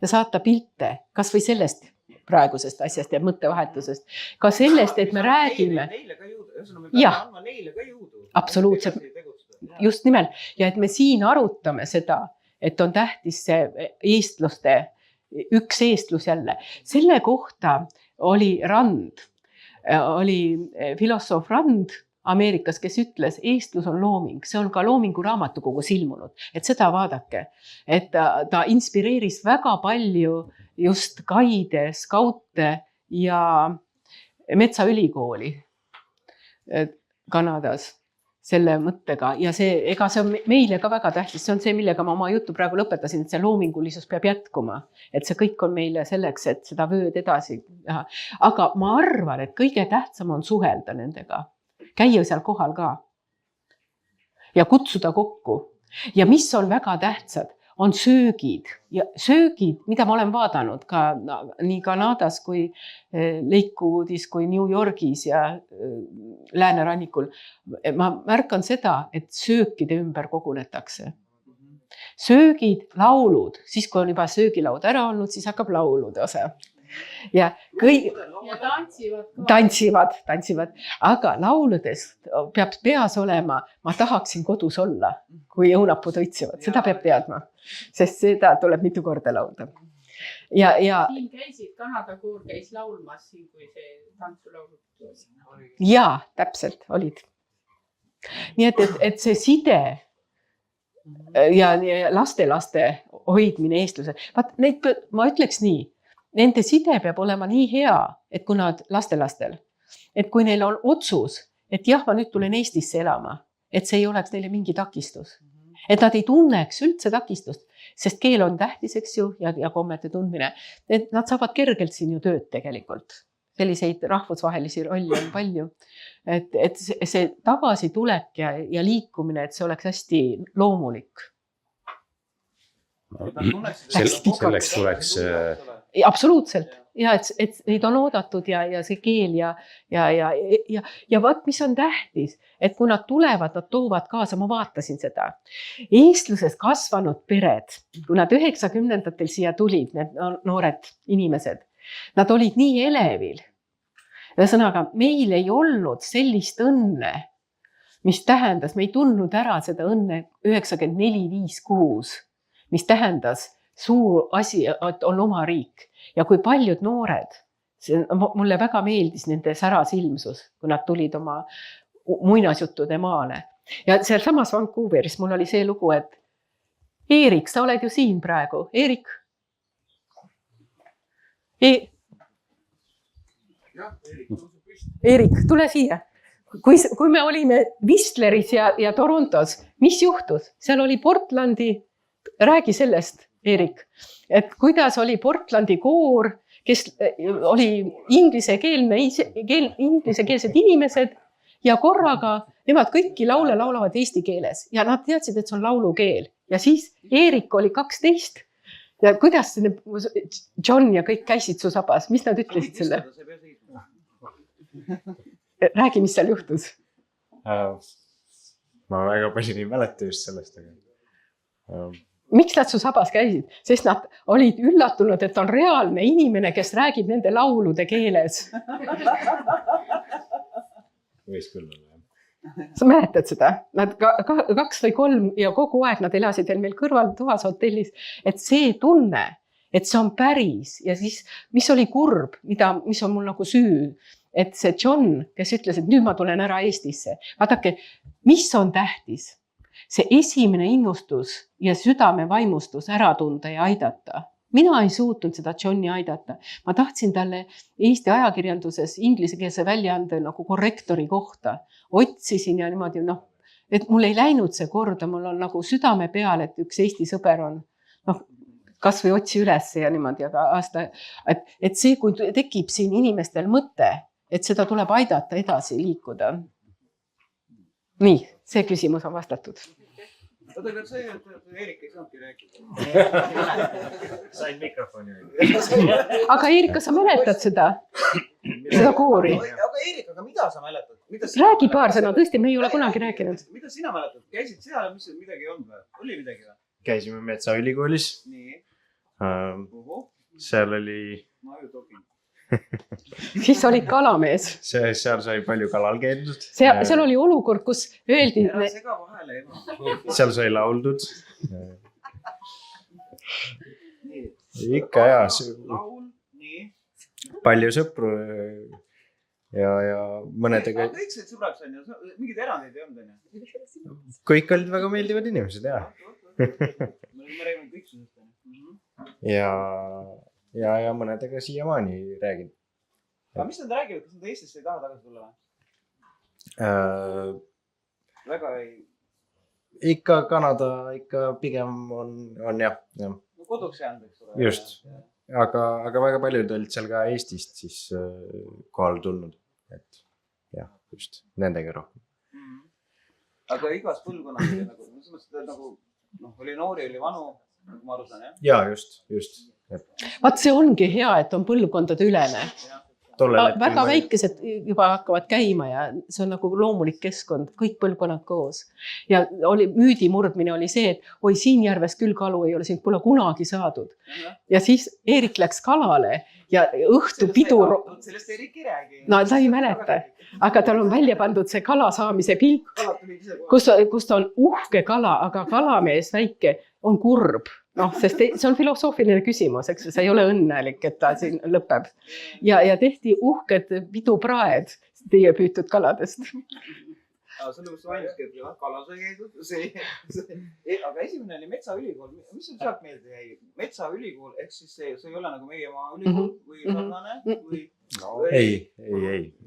ja saata pilte, kas või sellest praegusest asjast ja mõttevahetusest. Ka sellest, et me räägime. Jah, absoluutselt. Just nimelt. Ja et me siin arutame seda, et on tähtis see eestluste, üks eestlus jälle. Selle kohta oli Rand, oli filosoof Rand Ameerikas, kes ütles, eestlus on looming. See on ka loomingu raamatukogus ilmunud. Et seda vaadake. Et ta inspireeris väga palju just Kaide, Skaute ja Metsaülikooli Kanadas selle mõttega. Ja see on meile ka väga tähtis. See on see, millega ma oma jutu praegu lõpetasin, et see loomingulisus peab jätkuma. Et see kõik on meile selleks, et seda vööd edasi teha. Aga ma arvan, et kõige tähtsam on suhelda nendega. Käia seal kohal ka ja kutsuda kokku. Ja mis on väga tähtsad, on söögid. Ja söögid, mida ma olen vaadanud ka nii Kanadas kui Lakewoodis kui New Yorgis ja Läänerannikul. Ma märkan seda, et söökide ümber kogunetakse. Söögid, laulud, siis kui on juba söögilaud ära olnud, siis hakkab laulude osa. Ja tantsivad, aga lauludes peab peas olema, ma tahaksin kodus olla, kui õunapud õitsivad, seda peab teadma, sest seda tuleb mitu korda laulda. Ja siin käisid, Kanada koor käis laulmas, siin kui see tantsulaulu. Ja, täpselt olid. Nii et see side ja laste hoidmine eestluse, ma ütleks nii, nende side peab olema nii hea, et kui nad lastelastel, et kui neil on otsus, et jah, ma nüüd tulen Eestisse elama, et see ei oleks neile mingi takistus. Et nad ei tunneks üldse takistust, sest keel on tähtis, eks ju, ja kommete tundmine. Et nad saavad kergelt siin ju tööd tegelikult. Selliseid rahvusvahelisi rolle on palju. Et see tagasitulek ja liikumine, et see oleks hästi loomulik. selleks tuleks absoluutselt ja et neid on oodatud ja see keel ja vaat, mis on tähtis, et kui nad tulevad, nad toovad kaasa, ma vaatasin seda, eestluses kasvanud pered, kui nad 90-ndatel siia tulid, need noored inimesed, nad olid nii elevil. Ühesõnaga, meil ei olnud sellist õnne, mis tähendas, me ei tundnud ära seda õnne 94, 5, 6, mis tähendas suur asi, et on oma riik. Ja kui paljud noored, mulle väga meeldis nende säras ilmsus, kui nad tulid oma muinasjuttude maale. Ja seal samas Vancouveris mul oli see lugu, et Eerik, sa oled ju siin praegu. Eerik? Eerik, tule siia. Kui me olime Whistleris ja Torontos, mis juhtus? Seal oli Portlandi, räägi sellest, Eerik, et kuidas oli Portlandi koor, kes oli inglisekeelsed inimesed ja korraga nemad kõiki laule laulavad eesti keeles ja nad teadsid, et see on laulukeel. Ja siis Eerik oli 12 ja kuidas John ja kõik käisid su sabas, mis nad ütlesid selle? Räägi, mis seal juhtus? Ma väga palju ei mäleta just sellest. Miks nad su sabas käisid? Sest nad olid üllatunud, et on reaalne inimene, kes räägib nende laulude keeles. Võis küll olla. Sa mäletad seda? Nad 2 või 3 ja kogu aeg nad elasid veel meil kõrval toas hotellis, et see tunne, et see on päris ja siis, mis oli kurb, mis on mul nagu süü, et see John, kes ütles, et nüüd ma tulen ära Eestisse. Vaadake, mis on tähtis? See esimene innustus ja südame vaimustus ära tunda ja aidata. Mina ei suutnud seda Johni aidata. Ma tahtsin talle Eesti ajakirjanduses inglisekeelse väljaande nagu korrektori kohta. Otsisin ja niimoodi, et mul ei läinud see korda, mul on nagu südame peal, et üks Eesti sõber on, kas või otsi üles ja niimoodi, aga et see, kui tekib siin inimestel mõte, et seda tuleb aidata edasi liikuda. Nii, see küsimus on vastatud. Oota, kas see, et Eerik ei saanudki rääkida? Sain mikrofoni. Aga Eerik, kas sa mäletad seda koori? Aga Eerik, aga mida sa mäletad? Räägi paar sõna, tõesti, me ei ole kunagi rääkinud. Mida sina mäletad? Käisid seal ja midagi ei olnud või? Oli midagi või? Käisime Metsaülikoolis. Nii. Seal oli... Ma ju tokin. Siis oli kalamees. Seal sai palju kalal käidud. Seal oli olukord, kus öeldi... Ära sega vahele. Seal sai lauldud. Ikka hea. Laul, nii. Palju sõpru ja mõnedega... Kõik said sõbraks on ju, mingid erandeid ei olnud. Kõik olid väga meeldivad inimesed, jah. Me räägime kõiksusest. Ja mõnedega siiamaani räägin. Aga mis nad räägivad, kas nad Eestisse ei taha tagasi tulla või? Väga ei... Ikka Kanada ikka pigem on jah. Koduks jäänud, eks ole. Just. Aga väga paljud olid seal ka Eestist siis kohal tulnud. Et jah, just nendega rohkem. Aga igas põlvkonnas oli nagu, oli noori, oli vanu, nagu ma aru saan, jah? Jaa, just. Vaat see ongi hea, et on põlvkondade ülene. Väga väikesed juba hakkavad käima ja see on nagu loomulik keskkond, kõik põlvkonnad koos. Ja müüdi murdmine oli see, et oi, siin järves küll kalu ei ole, siin pole kunagi saadud. Ja siis Eerik läks kalale ja õhtu pidu... Sellest Eerik ei räägi. No ta ei mäleta, aga tal on välja pandud see kala saamise pilt, kus on uhke kala, aga kalamees väike on kurb. Sest see on filosoofiline küsimus, eks see ei ole õnnelik, et ta siin lõpeb. Ja tehti uhked pidupraed teie püütud kaladest. Selle mõttes mainiski, et kala sai käidud. Aga esimene oli Metsaülikool. Mis sul sealt meelde jäi? Metsaülikool, ehk siis see ei ole nagu meie maa ülikool või sarnane? Ei.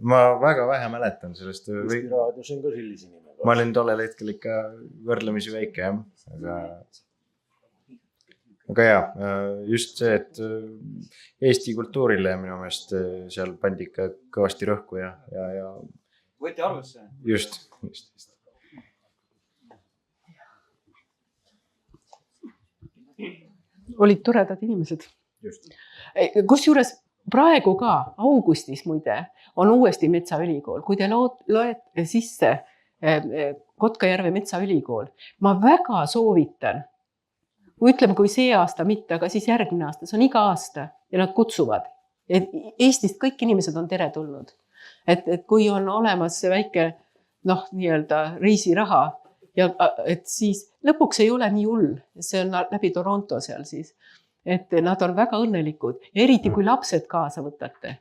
Ma väga vähe mäletan sellest. Raadios on ka sellise nime. Ma olin tollel hetkel ikka võrdlemisi väike, jah. Aga jah, just see, et Eesti kultuurile minu meelest seal pandi ikka kõvasti rõhku ja... Võeti arvesse? Just. olid toredad inimesed. Just. Kusjuures praegu ka augustis muide on uuesti Metsaülikool. Kui te loete sisse Kotkajärve Metsaülikool, ma väga soovitan, ütleme kui see aasta mitte, aga siis järgmine aasta, see on iga aasta ja nad kutsuvad. Et Eestist kõik inimesed on teretulnud. Et kui on olemas see väike nii-öelda reisiraha ja et siis lõpuks ei ole nii hull, see on läbi Toronto seal siis, et nad on väga õnnelikud ja eriti kui lapsed kaasa võtate.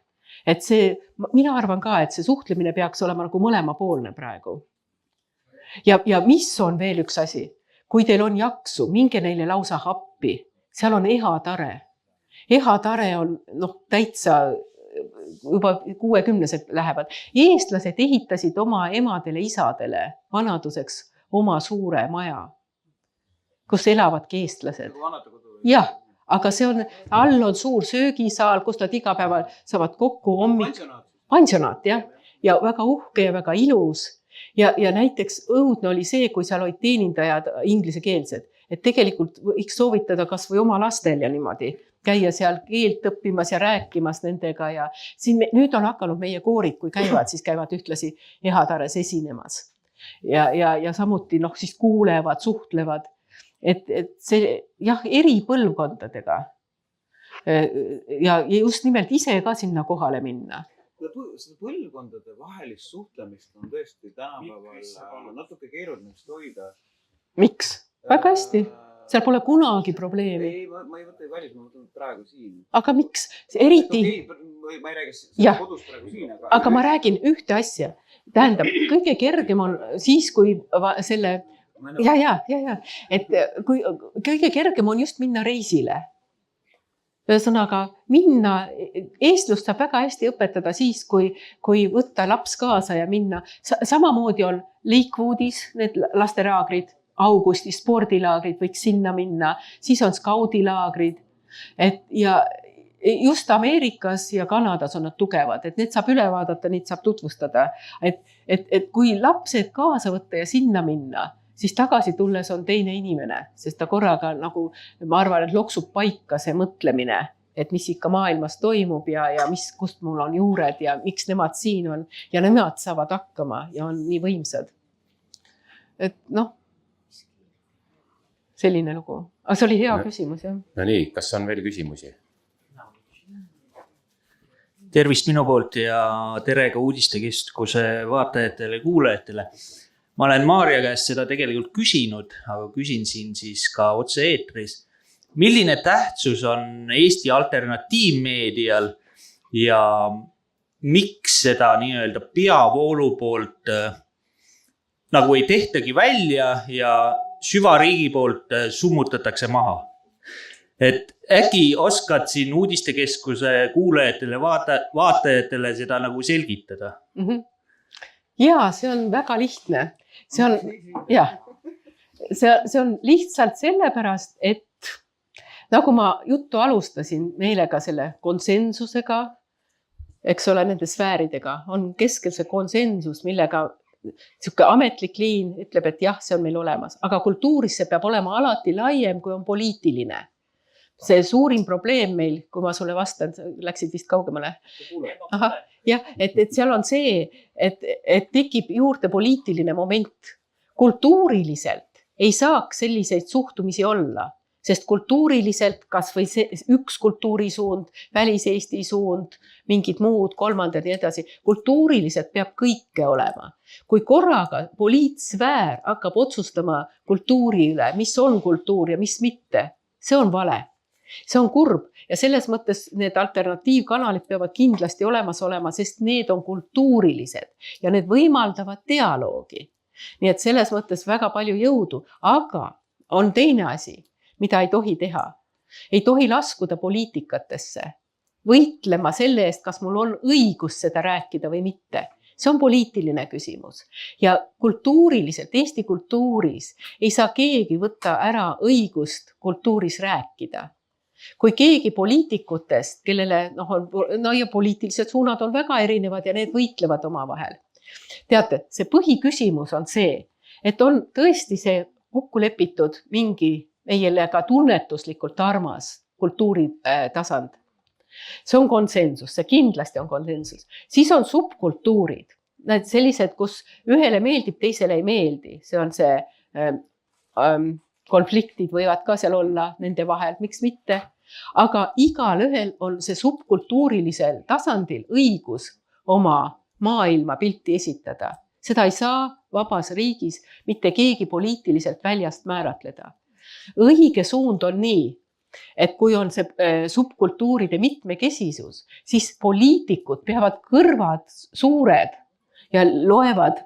Et see, mina arvan ka, et see suhtlemine peaks olema nagu mõlemapoolne praegu. Ja mis on veel üks asi? Kui teil on jaksu, minge neile lausa happi, seal on ehatare. Ehatare on täitsa juba 60-sed lähevad. Eestlased ehitasid oma emadele, isadele vanaduseks oma suure maja, kus elavadki eestlased. Jah, aga see on, all on suur söögisaal, kus nad iga päeval saavad kokku Pansionaat, jah. Ja väga uhke ja väga ilus. Ja näiteks õudne oli see, kui seal olid teenindajad inglisekeelsed, et tegelikult võiks soovitada kas või oma lastel ja niimoodi käia seal keelt õppimas ja rääkimas nendega ja siin nüüd on hakanud meie koorid, kui käivad, siis käivad ühtlasi Ehatares esinemas ja samuti siis kuulevad, suhtlevad, et see jah, eri põlvkondadega ja just nimelt ise ka sinna kohale minna. Seda põlvkondade vahelist suhtlemist on tõesti tänapäeval natuke keeruline hoida. Miks? Väga hästi. Seal pole kunagi probleemi. Ei, ma ei võta välis, ma võtan praegu siin. Aga miks? Eriti... Ma ei räägi kodus praegu siin. Aga ma räägin ühte asja. Tähendab, kõige kergem on siis, kui selle... Ja. Et kui kõige kergem on just minna reisile. Ühesõnaga, minna, eestlust saab väga hästi õpetada siis, kui võtta laps kaasa ja minna. Samamoodi on Lakewoodis need lasteraagrid, augustis spordilaagrid võiks sinna minna, siis on skaudilaagrid. Ja just Ameerikas ja Kanadas on nad tugevad, et need saab üle vaadata, neid saab tutvustada. Et kui lapsed kaasa võtta ja sinna minna, siis tagasi tulles on teine inimene, sest ta korraga nagu, ma arvan, et loksub paika see mõtlemine, et mis ikka maailmas toimub ja kust mul on juured ja miks nemad siin on ja nemad saavad hakkama ja on nii võimsad. Et selline lugu. Aga see oli hea küsimus, jah. No nii, kas on veel küsimusi? Tervist minu poolt ja tere ka Uudistekeskuse vaatajatele ja kuulajatele. Ma olen Maarja käest seda tegelikult küsinud, aga küsin siin siis ka otse eetris. Milline tähtsus on Eesti alternatiivmeedial ja miks seda nii-öelda peavoolu poolt nagu ei tehtagi välja ja süvariigi poolt summutatakse maha? Et äkki oskad siin Uudistekeskuse kuulajatele, vaatajatele seda nagu selgitada? Jaa, see on väga lihtne. See on lihtsalt sellepärast, et nagu ma juttu alustasin meelega selle konsensusega, eks ole, nende sfääridega, on keskel see konsensus, millega sihuke ametlik liin ütleb, et jah, see on meil olemas, aga kultuuris see peab olema alati laiem, kui on poliitiline. See suurim probleem meil, kui ma sulle vastan, läksid vist kaugemale. Jah, et seal on see, et tekib juurde poliitiline moment. Kultuuriliselt ei saaks selliseid suhtumisi olla, sest kultuuriliselt kas või üks kultuurisuund, välis-Eesti suund, mingid muud, kolmandad ja edasi, kultuuriliselt peab kõike olema. Kui korraga poliitsfäär hakkab otsustama kultuuri üle, mis on kultuur ja mis mitte, see on vale. See on kurb ja selles mõttes need alternatiivkanalid peavad kindlasti olemas olema, sest need on kultuurilised ja need võimaldavad dialoogi. Nii et selles mõttes väga palju jõudu, aga on teine asi, mida ei tohi teha. Ei tohi laskuda poliitikatesse, võitlema selle eest, kas mul on õigus seda rääkida või mitte. See on poliitiline küsimus ja kultuuriliselt, Eesti kultuuris ei saa keegi võtta ära õigust kultuuris rääkida. Kui keegi poliitikutest, kellele ja poliitilised suunad on väga erinevad ja need võitlevad oma vahel. Teate, see põhiküsimus on see, et on tõesti see kokku lepitud mingi meile ka tunnetuslikult armas kultuuritasand. See on konsensus, see kindlasti on konsensus. Siis on subkultuurid, need sellised, kus ühele meeldib, teisele ei meeldi. See on see konfliktid võivad ka seal olla nende vahel, miks mitte. Aga igal ühel on see subkultuurilisel tasandil õigus oma maailma pilti esitada. Seda ei saa vabas riigis mitte keegi poliitiliselt väljast määratleda. Õige suund on nii, et kui on see subkultuuride mitmekesisus, siis poliitikud peavad kõrvad suured ja loevad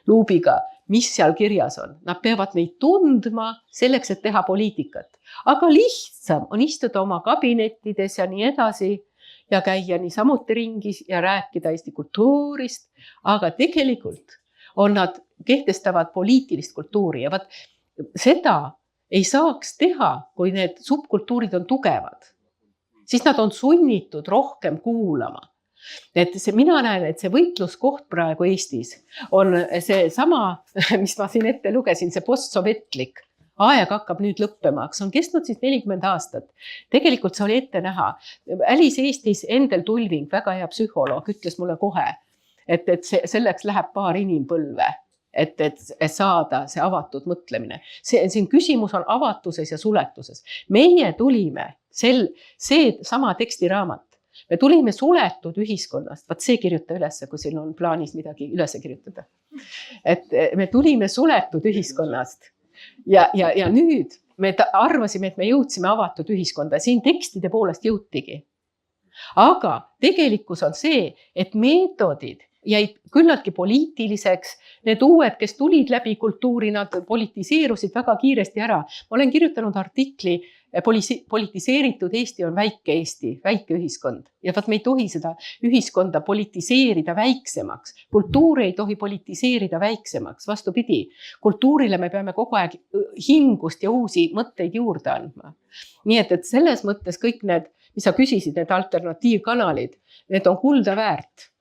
luubiga, mis seal kirjas on. Nad peavad neid tundma selleks, et teha poliitikat. Aga lihtsam on istuda oma kabinettides ja nii edasi ja käia niisamuti ringis ja rääkida Eesti kultuurist. Aga tegelikult on nad kehtestavad poliitilist kultuuri ja vaat seda ei saaks teha, kui need subkultuurid on tugevad. Siis nad on sunnitud rohkem kuulama. Mina näen, et see võitluskoht praegu Eestis on see sama, mis ma siin ette lugesin, see postsovetlik. Aeg hakkab nüüd lõppema, see on kestnud siis 40 aastat. Tegelikult see oli ette näha. Välis-Eestis Endel Tulving, väga hea psühholoog, ütles mulle kohe, et selleks läheb paar inimpõlve, et saada see avatud mõtlemine. Siin küsimus on avatuses ja suletuses. Meie tulime, see sama tekstiraamat, me tulime suletud ühiskonnast, vaat see kirjuta üles, kui siin on plaanis midagi üles kirjutada. Et me tulime suletud ühiskonnast ja nüüd me arvasime, et me jõudsime avatud ühiskonda, siin tekstide poolest jõutigi. Aga tegelikkus on see, et meetodid jäid küllaltki poliitiliseks, need uued, kes tulid läbi kultuuri, nad politiseerusid väga kiiresti ära. Ma olen kirjutanud artikli politiseeritud Eesti on väike Eesti, väike ühiskond. Ja vaat me ei tohi seda ühiskonda politiseerida väiksemaks. Kultuuri ei tohi politiseerida väiksemaks, vastupidi. Kultuurile me peame kogu aeg hingust ja uusi mõtteid juurde andma. Nii et selles mõttes kõik need, mis sa küsisid, need alternatiivkanalid, need on kulda väärt.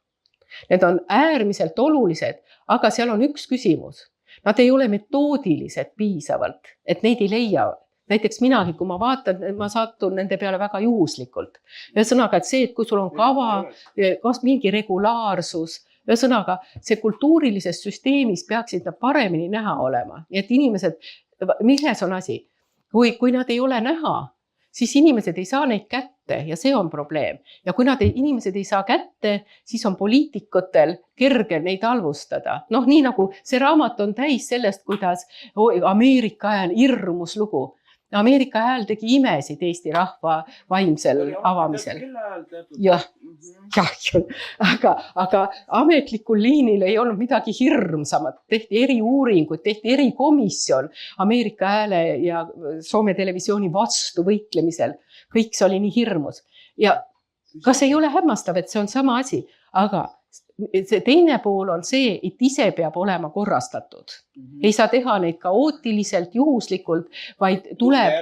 Need on äärmiselt olulised, aga seal on üks küsimus. Nad ei ole metoodilised piisavalt, et neid ei leia. Näiteks minagi, kui ma vaatan, ma satun nende peale väga juhuslikult. Ühesõnaga, et see, et kui sul on kava, kas mingi regulaarsus, ühesõnaga, see kultuurilises süsteemis peaksid nad paremini näha olema. Nii et inimesed, milles on asi? Kui nad ei ole näha, siis inimesed ei saa neid kätte ja see on probleem. Ja kui inimesed ei saa kätte, siis on poliitikutel kerge neid halvustada. Nii nagu see raamat on täis sellest, kuidas Ameerika ajal hirmus lugu. Ameerika hääl tegi imesid Eesti rahva vaimsel avamisel. Jah, aga ametlikul liinil ei olnud midagi hirmsamat. Tehti eriuuringuid, tehti erikomisjon Ameerika hääle ja Soome televisiooni vastu võitlemisel. Kõik see oli nii hirmus. Ja kas ei ole hämmastav, et see on sama asi, aga see teine pool on see, et ise peab olema korrastatud. Ei saa teha neid kaootiliselt, juhuslikult, vaid tuleb...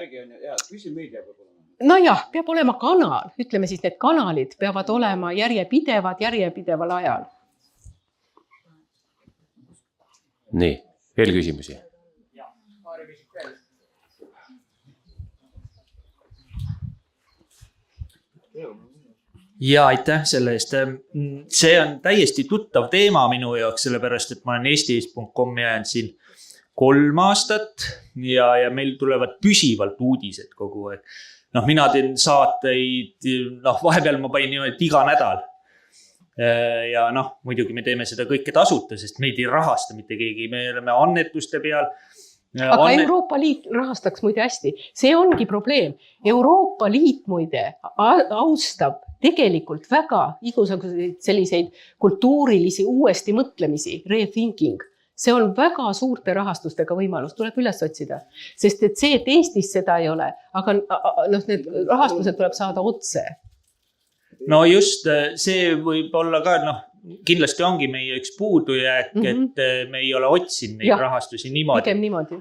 Nojah, peab olema kanal. Ütleme siis, need kanalid peavad olema järjepideval ajal. Nii, veel küsimusi? Ja aitäh selle eest. See on täiesti tuttav teema minu jaoks, sellepärast, et ma olen eesti.com jäänud siin 3 aastat ja meil tulevad püsivalt uudised kogu aeg. Mina teen saateid, vahepeal ma panin niimoodi iga nädal. Ja muidugi me teeme seda kõike tasuta, sest meid ei rahasta mitte keegi, me oleme annetuste peal. Aga Euroopa Liit rahastaks muide hästi. See ongi probleem. Euroopa Liit muide austab tegelikult väga selliseid kultuurilisi uuesti mõtlemisi, rethinking. See on väga suurte rahastustega võimalus, tuleb üles otsida. Sest et see, et Eestis seda ei ole, aga need rahastused tuleb saada otse. No just, see võib olla ka, kindlasti ongi meie üks puudujääk, et me ei ole otsinud neid rahastusi niimoodi.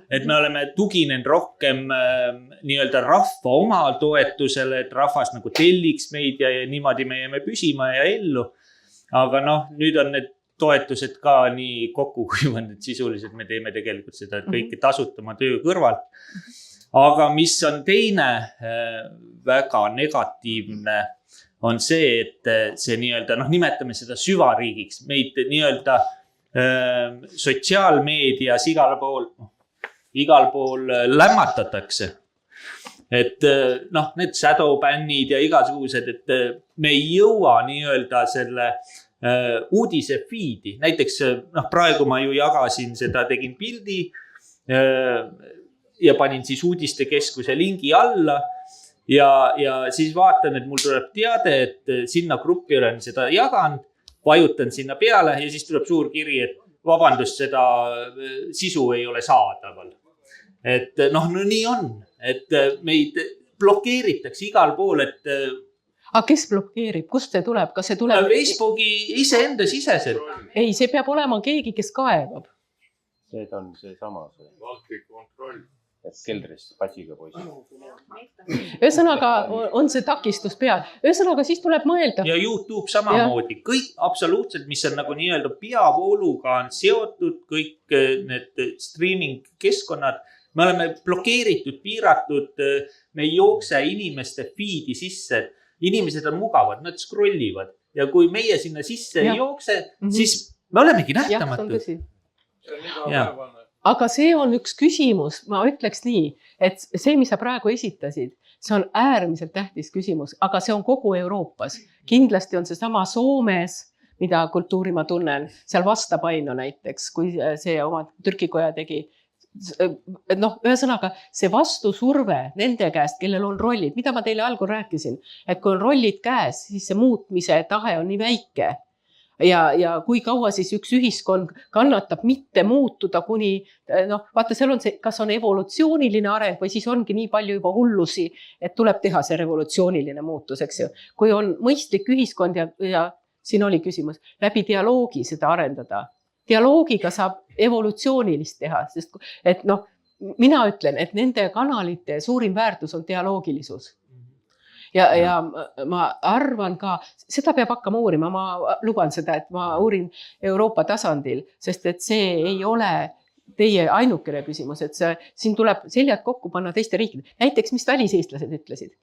Et me oleme tuginenud rohkem nii-öelda rahva oma toetusele, et rahvas nagu telliks meid ja niimoodi me jääme püsima ja ellu. Aga nüüd on need toetused ka nii kokku kuivanud, et sisuliselt me teeme tegelikult seda kõike tasutama töö kõrvalt. aga mis on teine väga negatiivne, on see, et see nii-öelda, nimetame seda süvariigiks, meid nii-öelda sotsiaalmeedias igal pool lämmatatakse. Et need shadowbannid ja igasugused, et me ei jõua nii-öelda selle uudise feed'i. Näiteks praegu ma ju jagasin seda, tegin pildi ja panin siis uudistekeskuse lingi alla ja siis vaatan, et mul tuleb teade, et sinna gruppi olen seda jaganud, vajutan sinna peale ja siis tuleb suur kiri, et vabandust, seda sisu ei ole saadaval. Et nii on, et meid blokeeritakse igal pool, et aga kes blokeerib, kust see tuleb, kas see tuleb? Facebooki iseenda siseselt. Ei, see peab olema keegi, kes kaevab. See on see sama, see valglik kontroll, et keldrist patsiga poiss. Ühesõnaga on see takistus peal. Ühesõnaga siis tuleb mõelda. Ja YouTube samamoodi. Kõik absoluutselt, mis on nagu nii-öelda peavooluga on seotud, kõik need streaming keskkonnad, me oleme blokeeritud, piiratud, me ei jookse inimeste feed'i sisse. Inimesed on mugavad, nad scrollivad ja kui meie sinna sisse ei jookse, siis me olemegi nähtamatud. Aga see on üks küsimus, ma ütleks nii, et see, mis sa praegu esitasid, see on äärmiselt tähtis küsimus, aga see on kogu Euroopas. Kindlasti on see sama Soomes, mida kultuuri ma tunnen, seal Vastapaino näiteks, kui see oma Türkikoja tegi. Ühesõnaga see vastusurve nende käest, kellel on rollid, mida ma teile algul rääkisin, et kui on rollid käes, siis see muutmise tahe on nii väike ja kui kaua siis üks ühiskond kannatab mitte muutuda kuni, vaata seal on see, kas on evolutsiooniline areng või siis ongi nii palju juba hullusi, et tuleb teha see revolutsiooniline muutus, eks ju. Kui on mõistlik ühiskond ja siin oli küsimus, läbi dialoogi seda arendada. Dialoogiga saab evolutsioonilist teha, sest et mina ütlen, et nende kanalite suurim väärtus on dialoogilisus. Ja ma arvan ka, seda peab hakkama uurima, ma luban seda, et ma uurin Euroopa tasandil, sest et see ei ole teie ainukene küsimus, et siin tuleb seljad kokku panna teiste riikide. Näiteks, mis väliseestlased ütlesid,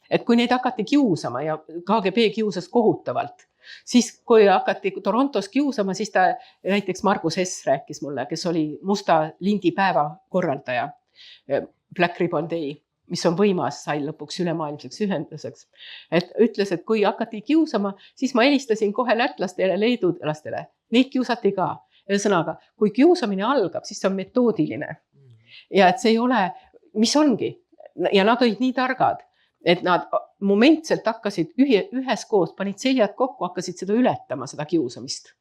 et kui neid hakati kiusama ja KGB kiusas kohutavalt, siis kui hakati Torontos kiusama, siis ta näiteks Margus Hess rääkis mulle, kes oli musta lindi päeva korraldaja, Black Ribbon Day, mis on võimas, sai lõpuks ülemaailmseks ühenduseks. Et ütles, et kui hakati kiusama, siis ma helistasin kohe lätlastele, leedulastele. Neid kiusati ka. Ühesõnaga, kui kiusamine algab, siis see on metoodiline. Ja et see ei ole, mis ongi. Ja nad olid nii targad, et nad momentselt hakkasid üheskoos, panid seljad kokku, hakkasid seda ületama, seda kiusamist.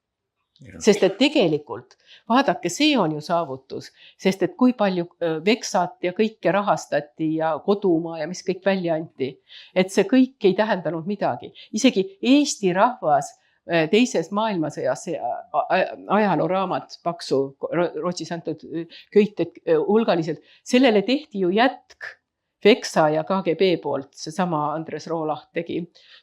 Sest et tegelikult, vaadake, see on ju saavutus, sest et kui palju Vexat ja kõike rahastati ja kodumaa ja mis kõik välja anti, et see kõik ei tähendanud midagi. Isegi Eesti rahvas teises maailmasõjas, ajalooraamat paksu, Rootsis antud köited hulgaliselt, sellele tehti ju jätk Vexa ja KGB poolt, see sama Andres Roolaht tegi.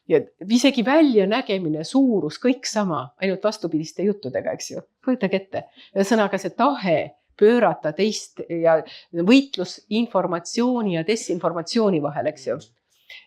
Ja isegi väljanägemine, suurus, kõik sama, ainult vastupidiste juttudega, eks ju. Kujutage ette. Ühesõnaga see tahe pöörata teist ja võitlus informatsiooni ja desinformatsiooni vahel, eks ju.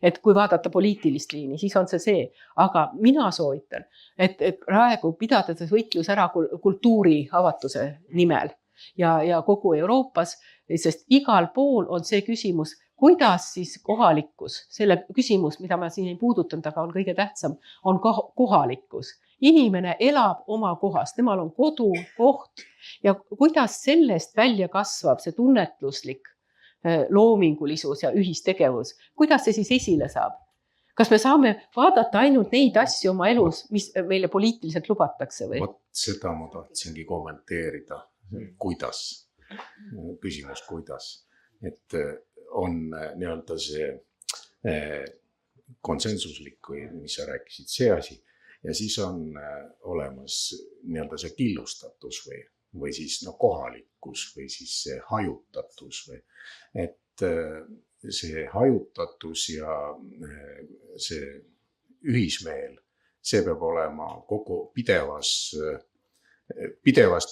Et kui vaadata poliitilist liini, siis on see. Aga mina soovitan, et praegu pidada see võitlus ära kultuuri avatuse nimel ja kogu Euroopas, sest igal pool on see küsimus, kuidas siis kohalikkus, selle küsimus, mida ma siin ei puudutanud, aga on kõige tähtsam, on kohalikkus. Inimene elab oma kohas, temal on kodu, koht ja kuidas sellest välja kasvab see tunnetluslik loomingulisus ja ühistegevus, kuidas see siis esile saab? Kas me saame vaadata ainult neid asju oma elus, mis meile poliitiliselt lubatakse või? Seda ma tahtsingi kommenteerida, kuidas, küsimus kuidas, et on nii-öelda see konsensuslik või mis sa rääkisid, see asi ja siis on olemas nii-öelda see killustatus või siis kohalikkus või siis see hajutatus või et see hajutatus ja see ühismeel, see peab olema kogu pidevas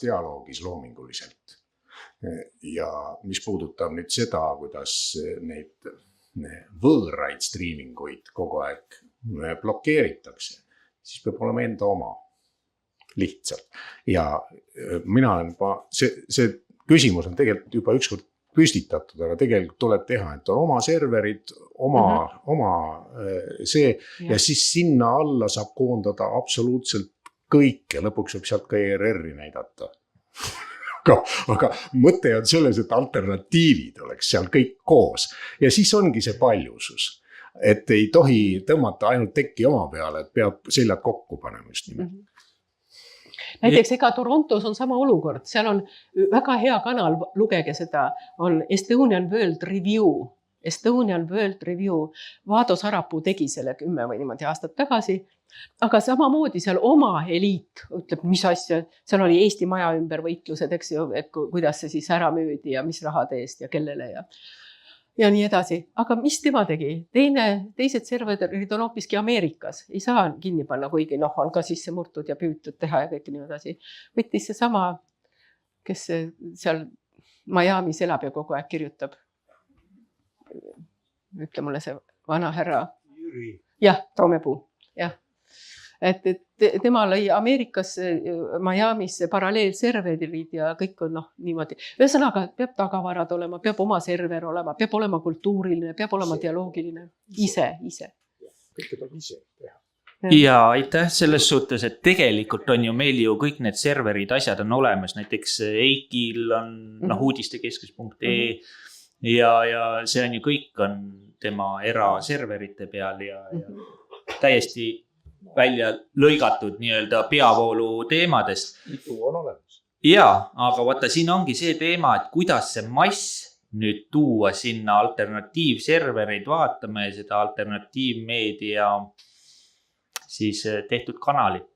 dialoogis loominguliselt. ja mis puudutab nüüd seda, kuidas neid võõraid striiminguid kogu aeg blokeeritakse, siis peab olema enda oma lihtsalt. Ja mina olen juba, see küsimus on tegelikult juba ükskord püstitatud, aga tegelikult tuleb teha, et on oma serverid, oma see ja siis sinna alla saab koondada absoluutselt kõik ja lõpuks võib sealt ka ERR-i näidata. aga mõte on selles, et alternatiivid oleks seal kõik koos ja siis ongi see paljusus, et ei tohi tõmmata ainult tekki oma peale, et peab seljad kokku panema just nimelt. Näiteks ega Torontos on sama olukord, seal on väga hea kanal, lugege seda, on Estonian World Review. Estonian World Review. Vaado Sarapuu tegi selle 10 või niimoodi aastat tagasi. Aga samamoodi seal oma eliit ütleb, mis asja, seal oli Eesti maja ümber võitlused, eks ju, et kuidas see siis ära müüdi ja mis rahade eest ja kellele ja nii edasi. Aga mis tema tegi? Teised serverid on hoopiski Ameerikas. Ei saa kinni panna, kuigi on ka sisse murtud ja püütud teha ja kõik nii edasi. Võttis see sama, kes seal Miami's elab ja kogu aeg kirjutab. Ütle mulle see vana härra. Jah, Toomepuu. Jah. Et tema lõi Ameerikas Miami's paralleelserverid ja kõik on niimoodi. Ühesõnaga, peab tagavarad olema, peab oma server olema, peab olema kultuuriline, peab olema dialoogiline. Ise. Kõike tuleb ise teha. Ja aitäh selles suhtes, et tegelikult on ju meil ju kõik need serverid, asjad on olemas. Näiteks Eikil on uudistekeskus.ee ja see on ju kõik on tema eraserverite peal ja täiesti välja lõigatud nii-öelda peavoolu teemadest. Mitu on olemas. Ja, aga vaata, siin ongi see teema, et kuidas see mass nüüd tuua sinna alternatiivservereid vaatama ja seda alternatiivmeedia siis tehtud kanalit.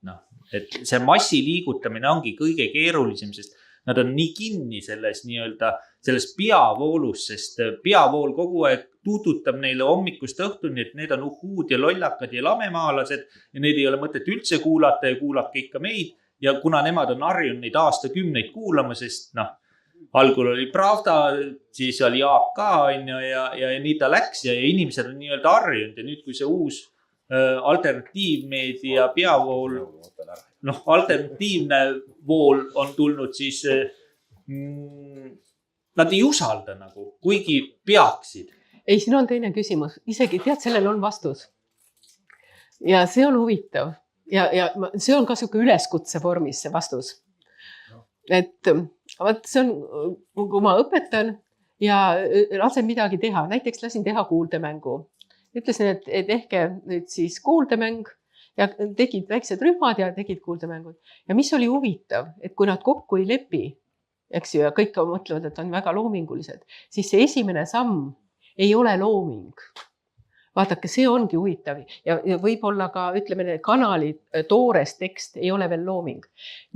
Et see massi liigutamine ongi kõige keerulisem, sest nad on nii kinni selles nii-öelda selles peavoolus, sest peavool kogu aeg tuututab neile hommikust õhtuni, et need on uhuud ja lollakad ja lamemaalased ja neid ei ole mõtet üldse kuulata ja kuulake ikka meid. Ja kuna nemad on harjunud neid aastakümneid kuulama, sest algul oli Pravda, siis oli AK ja nii ta läks ja inimesed on nii-öelda harjunud ja nüüd kui see uus alternatiivmeedia peavool, alternatiivne vool on tulnud, siis nad ei usalda kuigi peaksid. Ei, siin on teine küsimus. Isegi tead, sellel on vastus. Ja see on huvitav. Ja see on ka selline üleskutse vormis see vastus. Et see on, kui ma õpetan ja lasen midagi teha, näiteks lasin teha kuuldemängu. Ütlesin, et ehke nüüd siis kuuldemäng ja tegid väiksed rühmad ja tegid kuuldemängud. Ja mis oli huvitav, et kui nad kokku ei lepi, eks ju, ja kõik mõtlevad, et on väga loomingulised, siis see esimene samm ei ole looming. Vaadake, see ongi huvitav ja võib-olla ka, ütleme, need kanalid, toores tekst ei ole veel looming.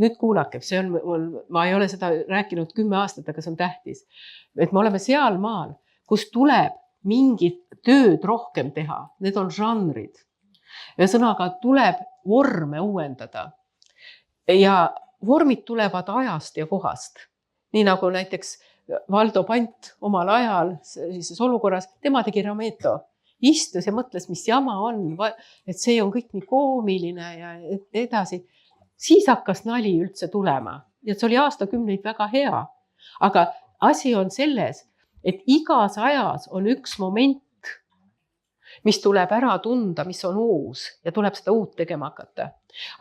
Nüüd kuulake, see on, ma ei ole seda rääkinud 10 aastat, aga see on tähtis. Et me oleme seal maal, kus tuleb mingit tööd rohkem teha. Need on žanrid. Ühesõnaga tuleb vorme uuendada. Ja vormid tulevad ajast ja kohast. Nii nagu näiteks Valdo Pant omal ajal sellises olukorras, tema tegi Rameto. Istus ja mõtles, mis jama on, et see on kõik nii koomiline ja edasi. Siis hakkas nali üldse tulema. Ja see oli aastakümneid väga hea. Aga asi on selles, et igas ajas on üks moment, mis tuleb ära tunda, mis on uus ja tuleb seda uut tegema hakata.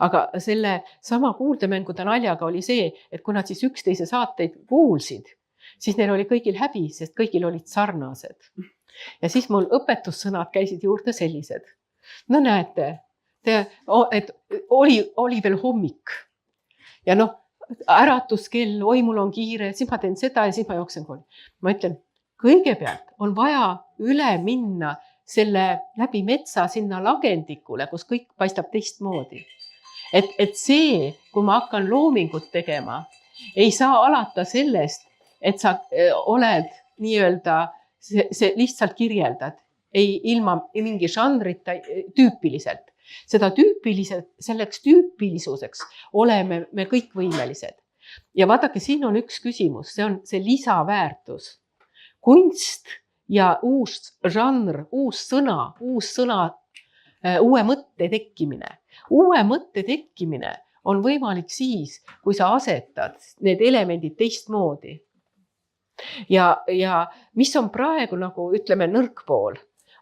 Aga selle sama kuuldemängude naljaga oli see, et kui nad siis üksteise saateid kuulsid, siis neil oli kõigil häbi, sest kõigil olid sarnased. Ja siis mul õpetussõnad käisid juurde sellised. No näete, et oli veel hommik ja äratuskell, oi mul on kiire, siis ma teen seda ja siis ma jooksen kooli. Ma ütlen, kõigepealt on vaja üle minna selle läbi metsa sinna lagendikule, kus kõik paistab teistmoodi. Et see, kui ma hakkan loomingut tegema, ei saa alata sellest, et sa oled nii-öelda, see lihtsalt kirjeldad, ei ilma mingi žanrita tüüpiliselt. Seda tüüpiliselt, selleks tüüpilisuseks oleme me kõik võimelised. ja vaadake, siin on üks küsimus, see on see lisaväärtus. Kunst ja uus žanr, uus sõna, uue mõtte tekkimine. Uue mõtte tekkimine on võimalik siis, kui sa asetad need elemendid teistmoodi. Ja mis on praegu nagu ütleme nõrk pool,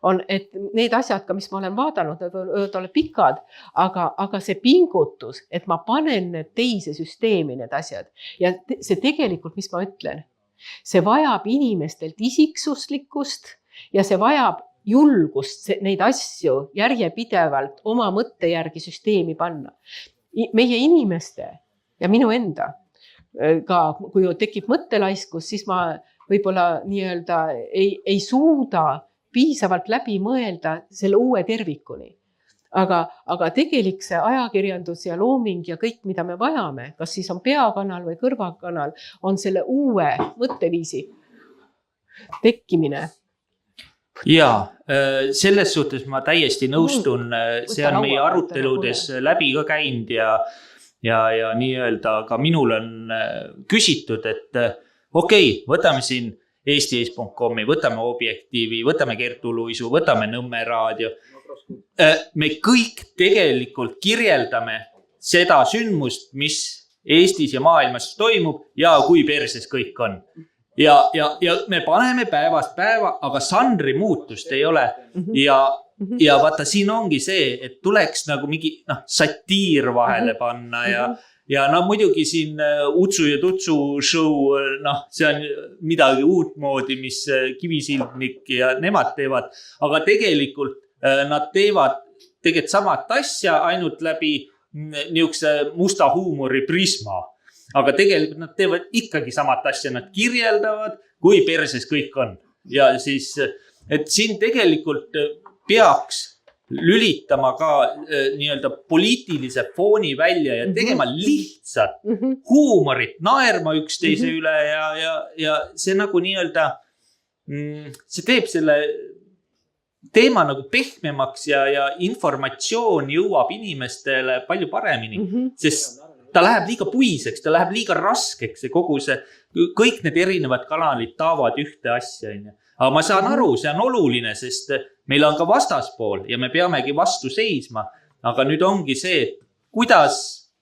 on, et need asjad, ka mis ma olen vaadanud, need võivad olla pikad, aga see pingutus, et ma panen need teise süsteemi need asjad ja see tegelikult, mis ma ütlen, see vajab inimestelt isiksuslikkust ja see vajab julgust neid asju järjepidevalt oma mõtte järgi süsteemi panna. Meie inimeste ja minu enda ka, kui tekib mõttelaiskus, siis ma võib-olla nii-öelda ei suuda piisavalt läbi mõelda selle uue tervikuni. Aga tegelik see ajakirjandus ja looming ja kõik, mida me vajame, kas siis on peakanal või kõrvakanal, on selle uue mõtteviisi tekkimine. Ja selles suhtes ma täiesti nõustun, see on meie aruteludes läbi ka käinud ja nii-öelda ka minul on küsitud, et okei, võtame siin eesti.com, võtame Objektiivi, võtame Kertu Luisu, võtame Nõmme raadio. Me kõik tegelikult kirjeldame seda sündmust, mis Eestis ja maailmas toimub ja kui perses kõik on. Ja me paneme päevast päeva, aga žanri muutust ei ole. Ja vaata, siin ongi see, et tuleks nagu mingi satiir vahele panna ja muidugi siin Utsu ja Tutsu show, see on midagi uutmoodi, mis Kivisildnik ja nemad teevad, aga tegelikult nad teevad tegelikult samat asja ainult läbi niisuguse musta huumori prisma. Aga tegelikult nad teevad ikkagi samat asja, nad kirjeldavad, kui perses kõik on. Ja siis, et siin tegelikult peaks lülitama ka nii-öelda poliitilise fooni välja ja tegema lihtsalt huumorit, naerma üksteise üle ja see nagu nii-öelda, see teeb selle teema nagu pehmemaks ja informatsioon jõuab inimestele palju paremini, sest ta läheb liiga puiseks, ta läheb liiga raskeks ja kõik need erinevad kanalid taavad ühte asja. Aga ma saan aru, see on oluline, sest meil on ka vastaspool ja me peamegi vastu seisma. Aga nüüd ongi see, et kuidas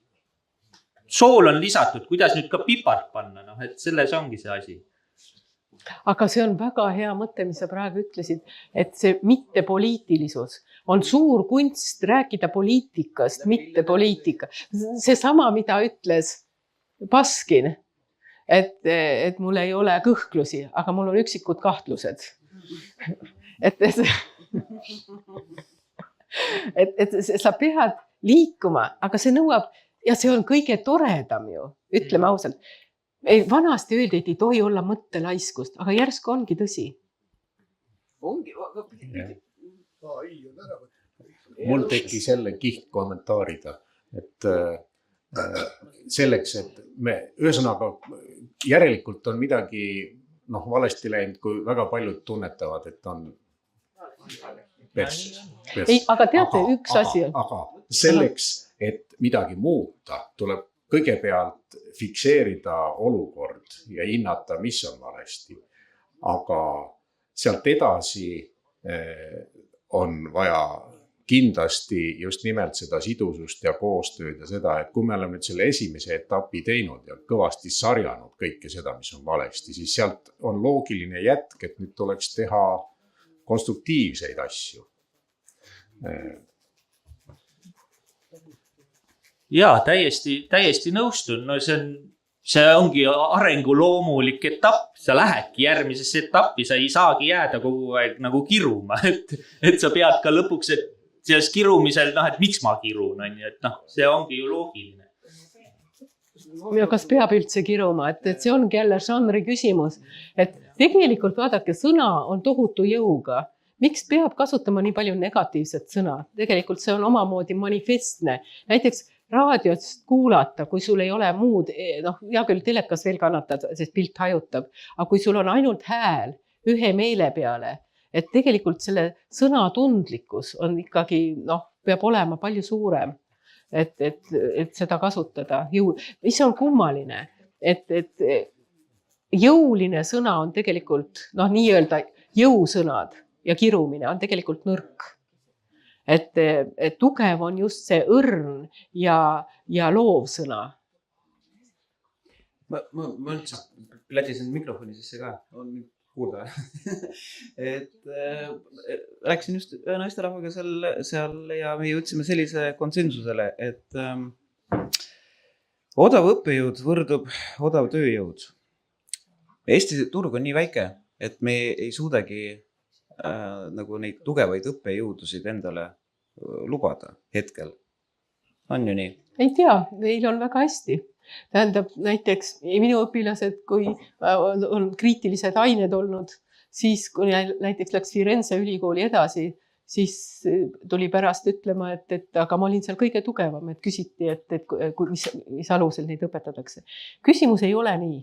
sool on lisatud, kuidas nüüd ka pipart panna, et selles ongi see asi. Aga see on väga hea mõte, mis sa praegu ütlesid, et see mittepoliitilisus on suur kunst rääkida poliitikast, mitte poliitika. See sama, mida ütles Baskin, et mul ei ole kõhklusi, aga mul on üksikud kahtlused. Et sa pead liikuma, aga see nõuab, ja see on kõige toredam ju, ütleme ausalt. Vanasti öeldi, et ei tohi olla mõttelaiskust, aga järsku ongi tõsi. Mul tekkis jälle kiht kommentaarida, et selleks, et me ühesõnaga järelikult on midagi valesti läinud, kui väga paljud tunnetavad, et on perses. Aga teate, üks asi on. Aga selleks, et midagi muuta, tuleb kõigepealt fikseerida olukord ja hinnata, mis on valesti. Aga sealt edasi on vaja kindlasti just nimelt seda sidusust ja koostööd ja seda, et kui me oleme nüüd selle esimese etapi teinud ja kõvasti sarjanud kõike seda, mis on valesti, siis sealt on loogiline jätk, et nüüd tuleks teha konstruktiivseid asju. Jaa, täiesti nõustun. No see ongi arengu loomulik etapp. Sa lähedki järgmisesse etappi, sa ei saagi jääda kogu aeg nagu kiruma. Et sa pead ka lõpuks, et selles kirumisel, et miks ma kirun, et see ongi ju loogiline. Ja kas peab üldse kiruma, et see ongi jälle žanri küsimus. Et tegelikult vaadake, sõna on tohutu jõuga. Miks peab kasutama nii palju negatiivset sõna? Tegelikult see on omamoodi manifestne. Näiteks raadiost kuulata, kui sul ei ole muud, hea küll telekas veel kannatad, sest pilt hajutab, aga kui sul on ainult hääl ühe meele peale, et tegelikult selle sõna tundlikkus on ikkagi, peab olema palju suurem, et seda kasutada. Mis on kummaline? et jõuline sõna on tegelikult nii-öelda jõusõnad ja kirumine on tegelikult nõrk. Et tugev on just see õrn ja loovsõna. ma üldse lätisin mikrofoni sisse ka, on kuulda. Rääkisin just ühe naisterahvaga seal ja me jõudsime sellise konsensusele, et odav õppejõud võrdub odav tööjõud. Eesti turg on nii väike, et me ei suudagi nagu neid tugevaid õppejõudusid endale lubada hetkel. On ju nii? Ei tea, meil on väga hästi. Tähendab, näiteks minu õpilased, kui on kriitilised ained olnud, siis kui näiteks läks Firenze ülikooli edasi, siis tuli pärast ütlema, et aga ma olin seal kõige tugevam, et küsiti, et mis alusel neid õpetatakse. Küsimus ei ole nii.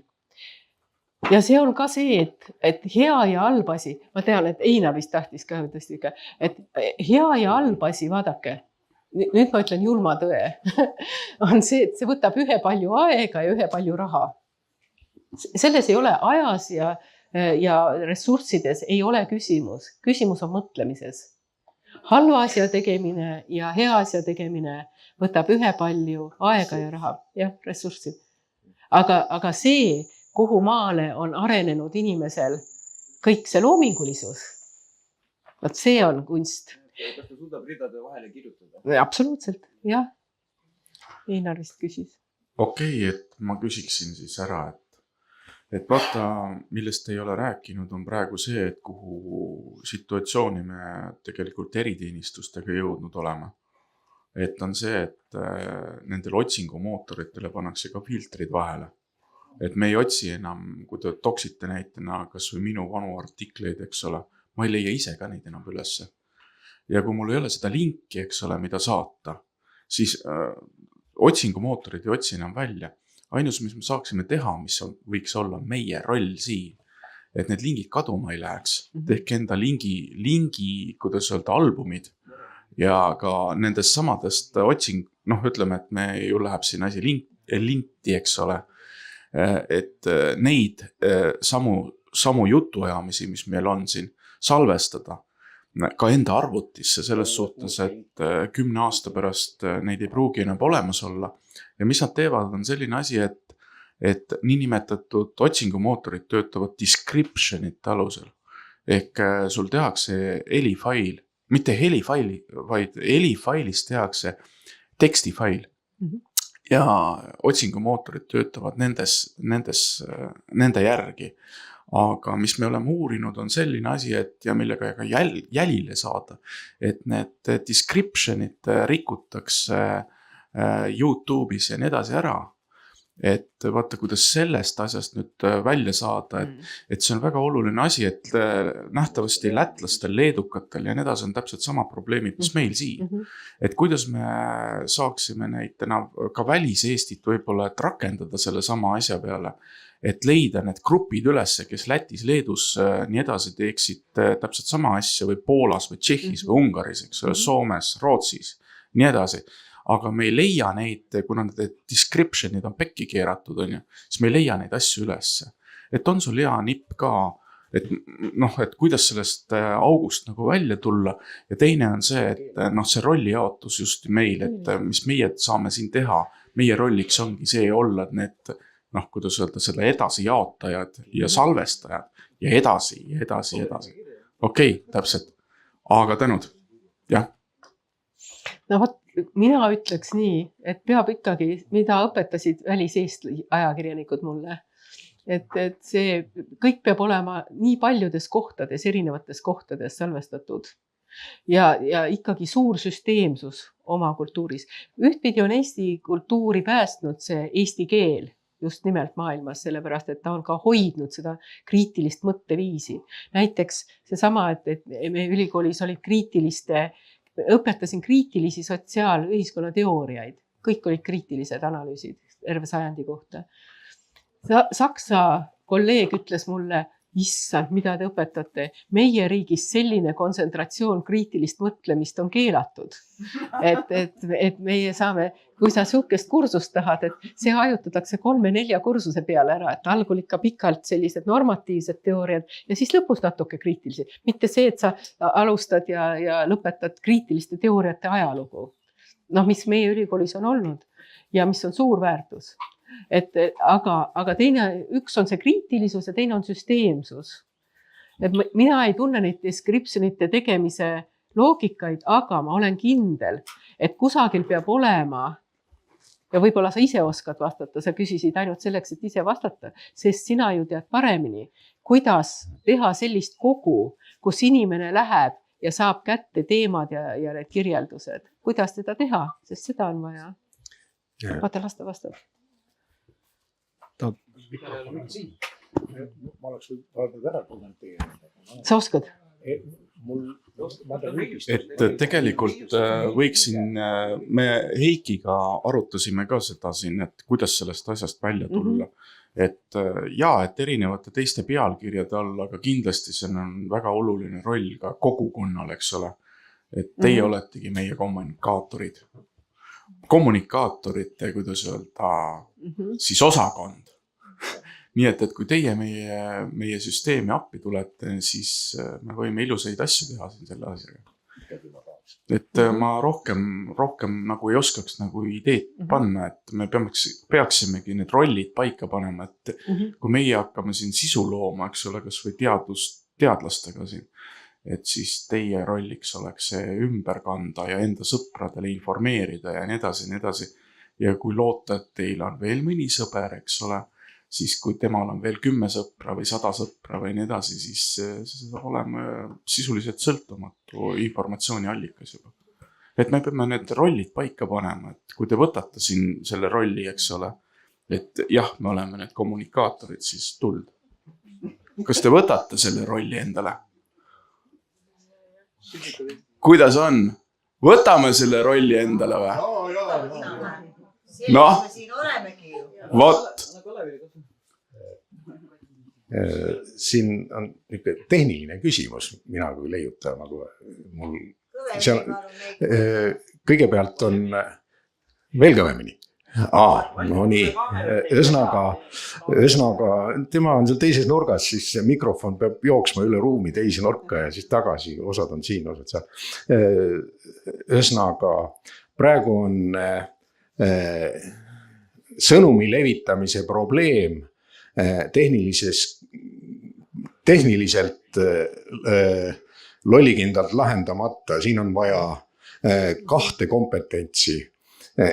Ja see on ka see, et hea ja halb asi, ma tean, et Einar vist tahtis ka tõesti, et hea ja halb asi, vaadake, nüüd ma ütlen julma tõe, on see, et see võtab ühe palju aega ja ühe palju raha. Selles ei ole ajas ja ressurssides ei ole küsimus. Küsimus on mõtlemises. Halva asja tegemine ja hea asja tegemine võtab ühe palju aega ja raha, jah, ressurssi. Aga see, kuhu maale on arenenud inimesel kõik see loomingulisus. Vaat see on kunst. Kas ta suudab ridade vahele kirjutada? Absoluutselt, jah. Einar vist küsis. Okei, et ma küsiksin siis ära, et vaata, millest ei ole rääkinud, on praegu see, et kuhu situatsiooni me tegelikult eriteenistustega jõudnud oleme. Et on see, et nendel otsingumootoritele pannakse ka filtrid vahele. Et me ei otsi enam, kui te toksite näitena kas või minu vanu artikleid, eks ole, ma ei leia ise ka neid enam ülesse. Ja kui mul ei ole seda linki, eks ole, mida saata, siis otsingumootorid ei otsi enam välja. Ainus, mis me saaksime teha, mis võiks olla meie roll siin, et need lingid kaduma ei läheks. Tehke enda lingi, kuidas öelda, albumid ja ka nendest samadest otsing, ütleme, et me ju läheb siin asi linti, eks ole, et neid samu jutuajamisi, mis meil on siin, salvestada ka enda arvutisse selles suhtes, et 10 aasta pärast neid ei pruugi enam olemas olla. Ja mis nad teevad, on selline asi, et niinimetatud otsingumootorid töötavad descriptionite alusel. Ehk sul tehakse helifail, mitte helifaili, vaid helifailis tehakse tekstifail. Ja otsingumootorid töötavad nende järgi. Aga mis me oleme uurinud, on selline asi, et ja millega ka jälile saada, et need descriptionid rikutakse YouTube'is ja nii edasi ära. Et vaata, kuidas sellest asjast nüüd välja saada, et see on väga oluline asi, et nähtavasti lätlastel, leedukatel ja nii edasi on täpselt sama probleemid, mis meil siin. Et kuidas me saaksime näitena ka välis-Eestit võib-olla, et rakendada selle sama asja peale, et leida need grupid ülesse, kes Lätis, Leedus nii edasi teeksid täpselt sama asja või Poolas või Tšehhis või Ungaris, eks ole, Soomes, Rootsis, nii edasi. Aga me ei leia neid, kuna need descriptionid on pekki keeratud, siis me ei leia neid asju ülesse. Et on sul hea nipp ka, et kuidas sellest august nagu välja tulla. Ja teine on see, et see rollijaotus just meil, et mis meie saame siin teha, meie rolliks ongi see olla, et need kuidas öelda, selle edasi jaotajad ja salvestajad ja edasi. Okei, täpselt. Aga tänud. Jah. Mina ütleks nii, et peab ikkagi, mida õpetasid väliseestli ajakirjanikud mulle, et see kõik peab olema nii paljudes kohtades, erinevates kohtades salvestatud ja ikkagi suur süsteemsus oma kultuuris. Ühtpidi on Eesti kultuuri päästnud see eesti keel just nimelt maailmas, sellepärast, et ta on ka hoidnud seda kriitilist mõtteviisi. Näiteks seesama, et me ülikoolis olid õpetasin kriitilisi sotsiaalühiskonna teooriaid. Kõik olid kriitilised analüüsid terve sajandi kohta. Saksa kolleeg ütles mulle, issand, mida te õpetate. Meie riigis selline kontsentratsioon kriitilist mõtlemist on keelatud. Et meie saame, kui sa sihukest kursust tahad, et see hajutatakse 3-4 kursuse peale ära, et algul ikka pikalt sellised normatiivsed teooriad ja siis lõpus natuke kriitilised. Mitte see, et sa alustad ja lõpetad kriitiliste teooriate ajalugu. Mis meie ülikoolis on olnud ja mis on suur väärtus. Aga üks on see kriitilisus ja teine on süsteemsus. Et mina ei tunne neid descriptionite tegemise loogikaid, aga ma olen kindel, et kusagil peab olema, ja võib-olla sa ise oskad vastata, sa küsisid ainult selleks, et ise vastata, sest sina ju tead paremini, kuidas teha sellist kogu, kus inimene läheb ja saab kätte teemad ja need kirjeldused. Kuidas teda teha, sest seda on vaja. Vaata, las ta vastab. Ma oleks võinud ära kommenteerida. Sa oskad? Et tegelikult võiksin, me Heikiga arutasime ka seda siin, et kuidas sellest asjast välja tulla. Et erinevate teiste pealkirjade all, aga kindlasti see on väga oluline roll ka kogukonnal, eks ole. Et teie oletegi meie kommunikaatorid. Kommunikaatorite, kuidas öelda, siis osakond. Nii et kui teie meie süsteemi appi tulete, siis me võime ilusaid asju teha siin selle asjaga. Et ma rohkem nagu ei oskaks nagu ideed panna, et me peaksimegi need rollid paika panema, et kui meie hakkame siin sisu looma, eks ole, kas või teadlastega siin, et siis teie rolliks oleks see ümber kanda ja enda sõpradele informeerida ja nii edasi. Ja kui loota, et teil on veel mõni sõber, eks ole, siis kui temal on veel 10 sõpra või 100 sõpra või nii edasi, siis see saab olema sisuliselt sõltumatu informatsiooni allikas juba. Et me peame need rollid paika panema, et kui te võtate siin selle rolli, eks ole, et jah, me oleme need kommunikaatorid, siis tuld. Kas te võtate selle rolli endale? Kuidas on? Võtame selle rolli endale või? Noh, vot. Siin on tehniline küsimus, mina kui leiutaja nagu mul. Kõigepealt on veel kõvemini. No nii, ühesõnaga, tema on seal teises nurgas, siis see mikrofon peab jooksma üle ruumi teise nurka ja siis tagasi, osad on siin, osad seal. Ühesõnaga, praegu on sõnumi levitamise probleem tehniliselt lollikindlalt lahendamata. Siin on vaja 2 kompetentsi,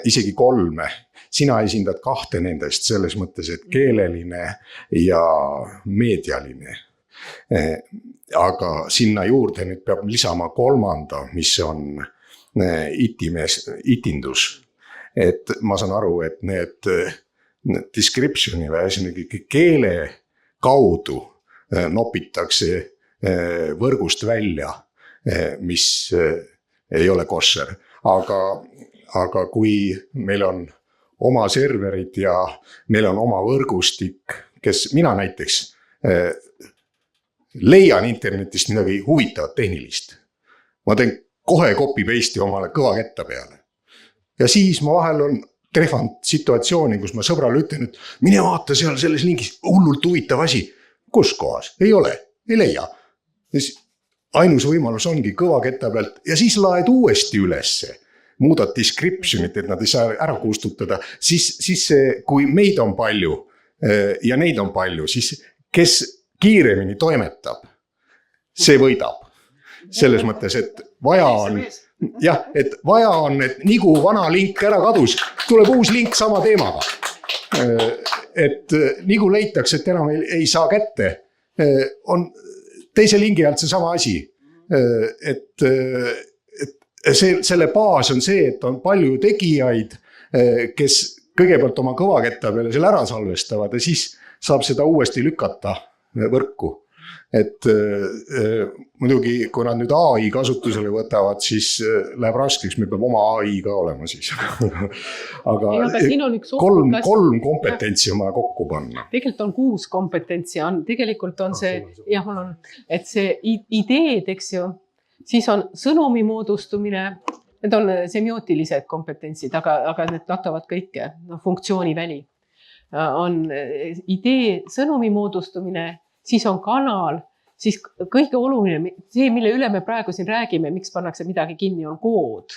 isegi 3. Sina esindad 2 nendest selles mõttes, et keeleline ja meedialine. Aga sinna juurde nüüd peab lisama 3, mis on itindus. Et ma saan aru, et need descriptioni või keele kaudu nopitakse võrgust välja, mis ei ole kosher. Aga kui meil on oma serverid ja meil on oma võrgustik, kes mina näiteks leian internetist midagi huvitavat tehnilist. Ma teen kohe copy-paste'i omale kõva ketta peale. Ja siis ma vahel on trefanud situatsiooni, kus ma sõbrale ütlen, et mine vaata seal selles linkis hullult huvitav asi. Kus kohas? Ei ole, ei leia. Ainus võimalus ongi kõva ketta pealt ja siis laed uuesti ülesse. Muudad descriptionit, et nad ei saa ära kustutada. Siis kui meid on palju ja neid on palju, siis kes kiiremini toimetab, see võidab. Selles mõttes, et vaja on... Jah, et vaja on, et nigu vana link ära kadus, tuleb uus link sama teemaga. Et nigu leitakse, et enam ei saa kätte, on teise lingi alt see sama asi. Et selle baas on see, et on palju tegijaid, kes kõigepealt oma kõvaketta peale selle ära salvestavad ja siis saab seda uuesti lükata võrku. et muidugi, kui nad nüüd AI kasutusele võtavad, siis läheb raskeks, meil peab oma AI ka olema siis. aga siin on üks kolm kompetentsi on vaja kokku panna. Tegelikult on 6 kompetentsi, tegelikult on see, jah, mul on, et see ideed, eks ju, siis on sõnumi moodustumine, need on semiootilised kompetentsid, aga need katavad kõike, funktsiooniväli. On idee, sõnumi moodustumine, siis on kanal, siis kõige oluline, see, mille üle me praegu siin räägime, miks pannakse midagi kinni, on kood.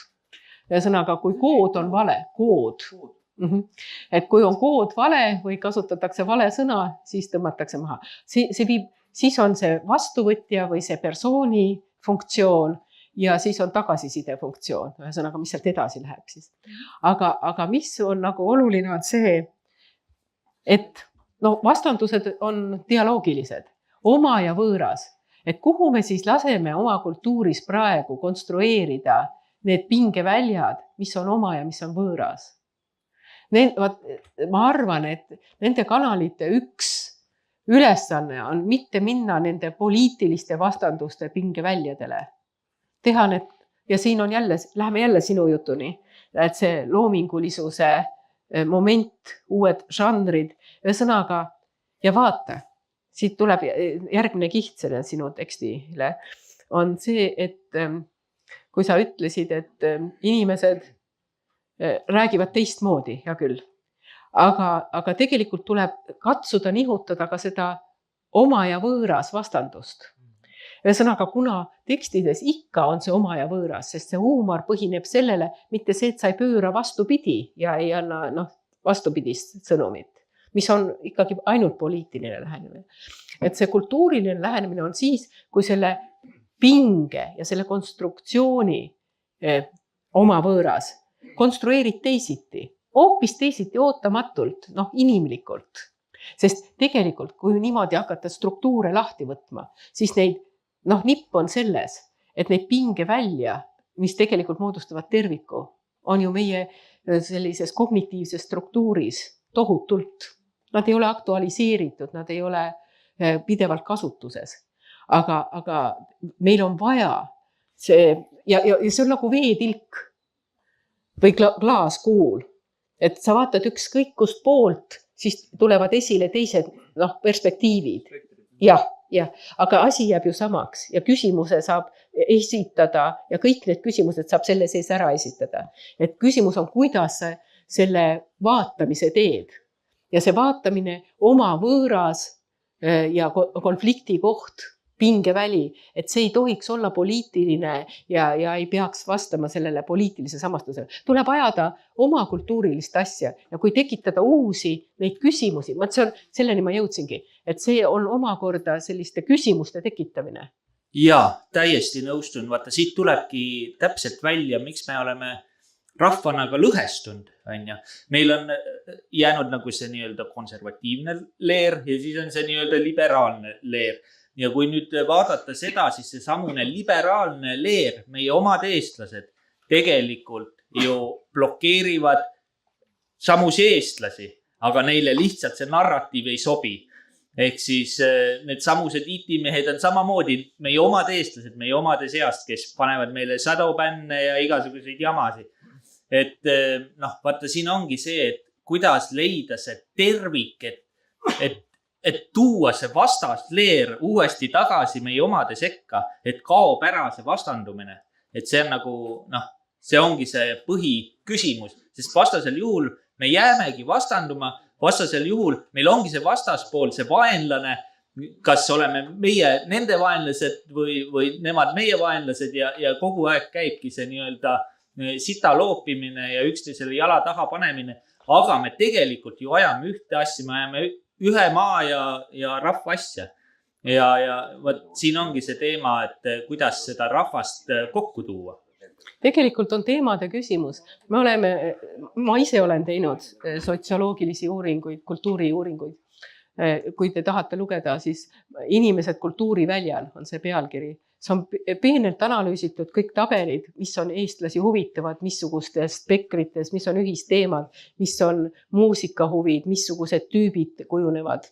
Ühesõnaga, kui kood on vale, kood. Et kui on kood vale või kasutatakse vale sõna, siis tõmmatakse maha. Siis on see vastuvõtja või see persooni funktsioon ja siis on tagasiside funktsioon. Ühesõnaga, mis sealt edasi läheb siis. Aga mis on nagu oluline on see, et vastandused on dialoogilised, oma ja võõras. Et kuhu me siis laseme oma kultuuris praegu konstrueerida need pingeväljad, mis on oma ja mis on võõras. Ma arvan, et nende kanalite üks ülesanne on mitte minna nende poliitiliste vastanduste pingeväljadele. Teha need, ja siin on läheme jälle sinu jutuni, et see loomingulisuse moment, uued žanrid, ühesõnaga, ja vaata, siit tuleb järgmine kiht selle sinu tekstile, on see, et kui sa ütlesid, et inimesed räägivad teistmoodi, hea küll, aga tegelikult tuleb katsuda nihutada ka seda oma ja võõras vastandust. Ühesõnaga, kuna tekstides ikka on see oma ja võõras, sest see huumor põhineb sellele, mitte see, et sa ei pööra vastupidi ja ei anna vastupidist sõnumit, mis on ikkagi ainult poliitiline lähenemine. Et see kultuuriline lähenemine on siis, kui selle pinge ja selle konstruktsiooni oma võõras konstrueerid teisiti, hoopis teisiti ootamatult, inimlikult. Sest tegelikult, kui niimoodi hakata struktuure lahti võtma, siis neid nipp on selles, et neid pinge välja, mis tegelikult moodustavad terviku, on ju meie sellises kognitiivses struktuuris tohutult. Nad ei ole aktualiseeritud, nad ei ole pidevalt kasutuses. Aga meil on vaja see, ja see on nagu veetilk või klaaskuul, et sa vaatad ükskõik kust poolt, siis tulevad esile teised perspektiivid. Jah, aga asi jääb ju samaks ja küsimuse saab esitada ja kõik need küsimused saab selle sees ära esitada. Et küsimus on, kuidas sa selle vaatamise teed ja see vaatamine oma võõras ja konflikti koht, pingeväli, et see ei tohiks olla poliitiline ja ei peaks vastama sellele poliitilise samastusele. Tuleb ajada oma kultuurilist asja ja kui tekitada uusi neid küsimusi, selleni ma jõudsingi, et see on omakorda selliste küsimuste tekitamine. Jaa, täiesti nõustun. Vaata, siit tulebki täpselt välja, miks me oleme rahvana ka lõhestunud. Meil on jäänud nagu see nii-öelda konservatiivne leer ja siis on see nii-öelda liberaalne leer. Ja kui nüüd vaadata seda, siis see samune liberaalne leer, meie omad eestlased tegelikult ju blokeerivad samusi eestlasi, aga neile lihtsalt see narratiiv ei sobi. Ehk siis need samused itimehed on samamoodi meie omad eestlased, meie omade seast, kes panevad meile sadopänne ja igasuguseid jamasid. Et vaata, siin ongi see, et kuidas leida see tervik, et tuua see vastasleer uuesti tagasi meie omade sekka, et kaob ära see vastandumine. Et see on nagu, see ongi see põhiküsimus, sest vastasel juhul me jäämegi vastanduma, vastasel juhul meil ongi see vastaspool, see vaenlane, kas oleme meie nende vaenlased või nemad meie vaenlased ja kogu aeg käibki see nii-öelda sita loopimine ja üksteisele jala taha panemine, aga me tegelikult ju ajame ühte asja, me ajame ühe maa ja rahva asja. Ja siin ongi see teema, et kuidas seda rahvast kokku tuua. Tegelikult on teemade küsimus. Ma ise olen teinud sotsioloogilisi uuringuid, kultuuriuuringuid. Kui te tahate lugeda, siis inimesed kultuuriväljal on see pealkiri. See on peenelt analüüsitud kõik tabelid, mis on eestlasi huvitavad, missugustes spektrites, mis on ühisteemad, mis on muusikahuvid, missugused tüübid kujunevad.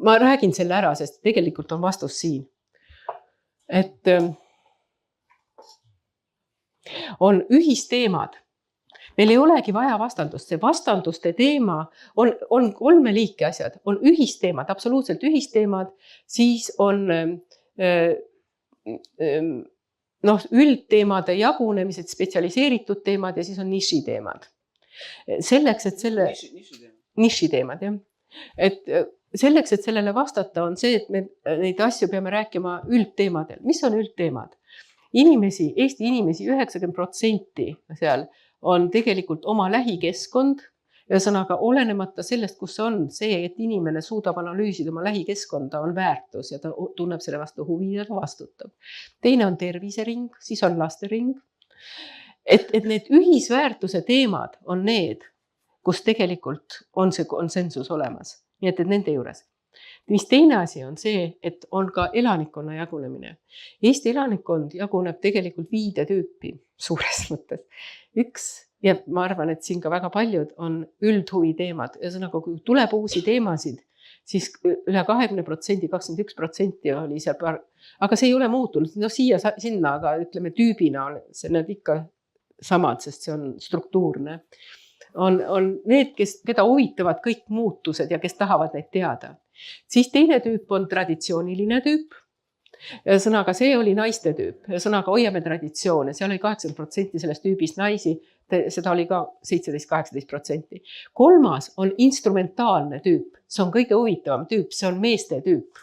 ma räägin selle ära, sest tegelikult on vastus siin. Et on ühisteemad. Meil ei olegi vaja vastandust, see vastanduste teema on 3 liiki asjad, on ühisteemad, absoluutselt ühisteemad, siis on üldteemade jagunemised, spetsialiseeritud teemad ja siis on nišiteemad. Selleks, et selle nišiteemad, jah. Et selleks, et sellele vastata, on see, et me neid asju peame rääkima üldteemadel. Mis on üldteemad? Eesti inimesi 90% seal on tegelikult oma lähikeskkond, ühesõnaga olenemata sellest, kus on see, et inimene suudab analüüsida oma lähikeskkonda, on väärtus ja ta tunneb selle vastu huvi ja ta vastutab. Teine on tervisering, siis on lastering. Et need ühisväärtuse teemad on need, kus tegelikult on see konsensus olemas. Nii et nende juures. Mis teine asi on see, et on ka elanikkonna jagunemine. Eesti elanikkond jaguneb tegelikult 5 tüüpi suures mõttes. Üks, ja ma arvan, et siin ka väga paljud on üldhuvi teemad. Ühesõnaga, kui tuleb uusi teemasid, siis üle 20%, 21% oli seal, aga see ei ole muutunud. No siia-sinna, aga ütleme tüübina on see need ikka samad, sest see on struktuurne. On need, keda huvitavad kõik muutused ja kes tahavad neid teada. Siis teine tüüp on traditsiooniline tüüp. Sõnaga, see oli naiste tüüp. Sõnaga, hoiame traditsioone. Seal oli 80% sellest tüübist naisi. Seda oli ka 17-18%. Kolmas on instrumentaalne tüüp. See on kõige huvitavam tüüp. See on meeste tüüp.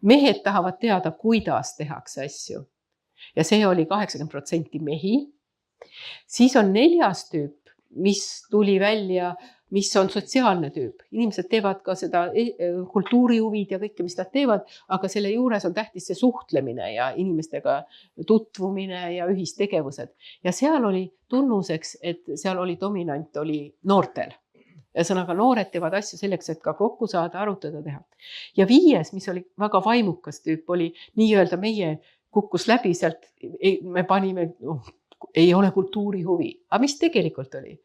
Mehed tahavad teada, kuidas tehakse asju. Ja see oli 80% mehi. Siis on 4. tüüp, mis tuli välja, mis on sotsiaalne tüüp. Inimesed teevad ka seda kultuurihuvid ja kõike, mis nad teevad, aga selle juures on tähtis see suhtlemine ja inimestega tutvumine ja ühistegevused. Ja seal oli tunnuseks, et seal oli dominant, oli noortel. Ühesõnaga, noored teevad asju selleks, et ka kokku saada, arutada, teha. Ja 5, mis oli väga vaimukas tüüp, oli nii-öelda meie kukkus läbi sealt, me panime, ei ole kultuurihuvi. Aga mis tegelikult oli?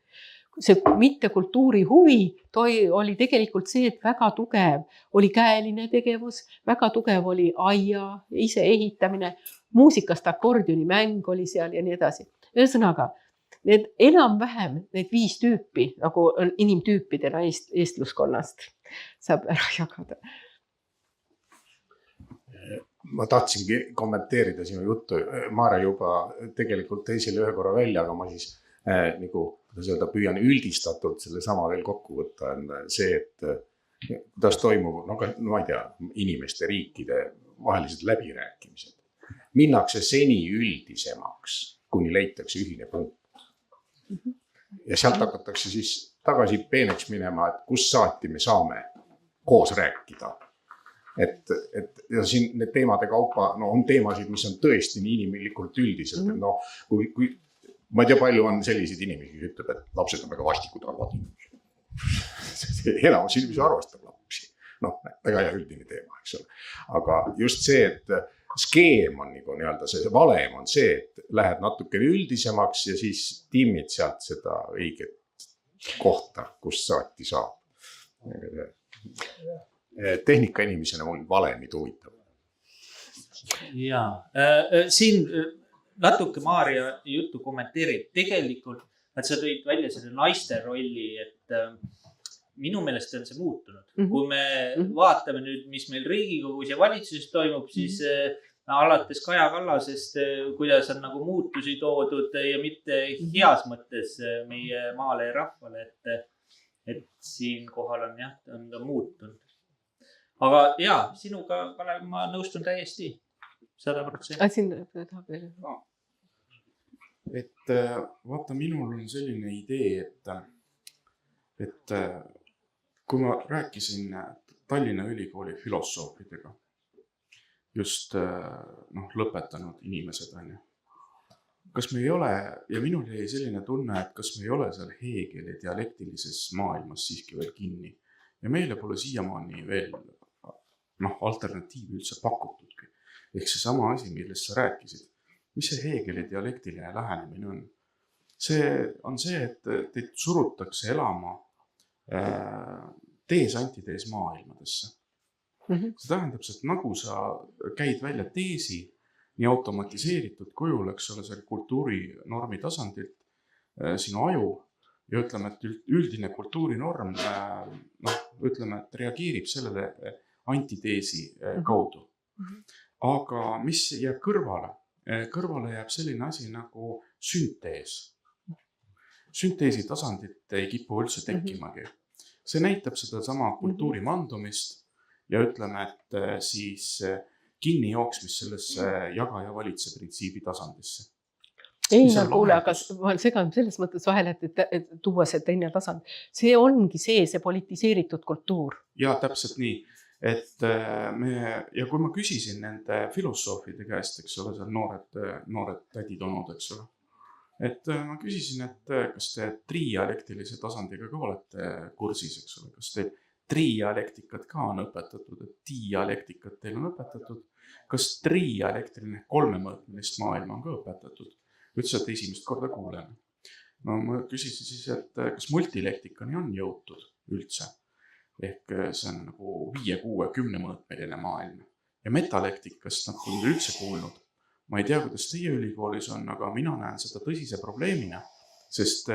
See mitte kultuurihuvi oli tegelikult see, et väga tugev oli käeline tegevus, väga tugev oli aia, ise ehitamine, muusikast akordioni mäng oli seal ja nii edasi. Ühesõnaga, need enam-vähem need 5 tüüpi, nagu on inimtüüpidena eestluskonnast, saab ära jagada. Ma tahtsingi kommenteerida sinu juttu. Maarja juba tegelikult tõi selle ühe korra välja, aga ma siis püüan üldistatult selle sama veel kokku võtta. On see, et kuidas toimub, ma ei tea, inimeste riikide vahelised läbirääkimised. Minnakse seni üldisemaks, kuni leitakse ühine punkt. Ja sealt hakatakse siis tagasi peeneks minema, et kus saati me saame koos rääkida. Ja siin need teemade kaupa on teemasid, mis on tõesti nii inimlikult üldiselt. Kui ma ei tea, palju on selliseid inimesi, kes ütleb, et lapsed on väga vastikud arvad inimesed. Enamus inimesi arvastab lapsi. Väga hea üldine teema, eks ole. Aga just see, et skeem on nii-öelda, see valem on see, et lähed natuke üldisemaks ja siis timmid sealt seda õiget kohta, kus saati saab. Tehnika inimesena mul valemid huvitav. Jaa, siin natuke Maarja juttu kommenteerib. Tegelikult, et sa tõid välja selle naiste rolli, et minu meelest on see muutunud. Kui me vaatame nüüd, mis meil Riigikogus ja valitsuses toimub, siis alates Kaja Kallasest, kuidas on nagu muutusi toodud ja mitte heas mõttes meie maale ja rahvale, et siin kohal on ta muutunud. Aga jaa, sinuga, Kalev, ma nõustun täiesti 100%. Et vaata, minul on selline idee, et kui ma rääkisin Tallinna Ülikooli filosoofidega, just lõpetanud inimesed, kas me ei ole, ja minul jäi selline tunne, et kas me ei ole seal Hegeli dialektilises maailmas siiski veel kinni. Ja meile pole siiamaani veel alternatiivi üldse pakutudki. Ehk see sama asi, millest sa rääkisid. Mis see Hegeli dialektiline lähenemine on? See on see, et teid surutakse elama teesantidees maailmadesse. see tähendab, et nagu sa käid välja teesi nii automatiseeritud kujul, eks ole, seal kultuurinormi tasandilt sinu aju ja ütleme, et üldine kultuurinorm ütleme, et reageerib sellele antiteesi kaudu. Aga mis jääb kõrvale? Kõrvale jääb selline asi nagu süntees. Sünteesi tasandit ei kipu üldse tekkimagi. See näitab seda sama kultuuri mandumist ja ütleme, et siis kinni jooksmist sellesse jaga ja valitse printsiibi tasandisse. Ei, no kuule, aga ma segan selles mõttes vahele, et tuua see teine tasand. See ongi see politiseeritud kultuur. Ja täpselt nii, et ja kui ma küsisin nende filosoofide käest, eks ole, seal noored tädid olnud, eks ole, et ma küsisin, et kas te tridialektilise tasandiga ka olete kursis, eks ole, kas te tridialektikat ka on õpetatud, et dialektikat teil on õpetatud, kas tridialektiline kolmemõõtmelist maailma on ka õpetatud? Ütles, et esimest korda kuuleme. No ma küsisin siis, et kas multilektikani on jõutud üldse. Ehk see on nagu 5, 6, 10 mõõtmeline maailm. Ja metalektikast nad pole üldse kuulnud. Ma ei tea, kuidas teie ülikoolis on, aga mina näen seda tõsise probleemina. Sest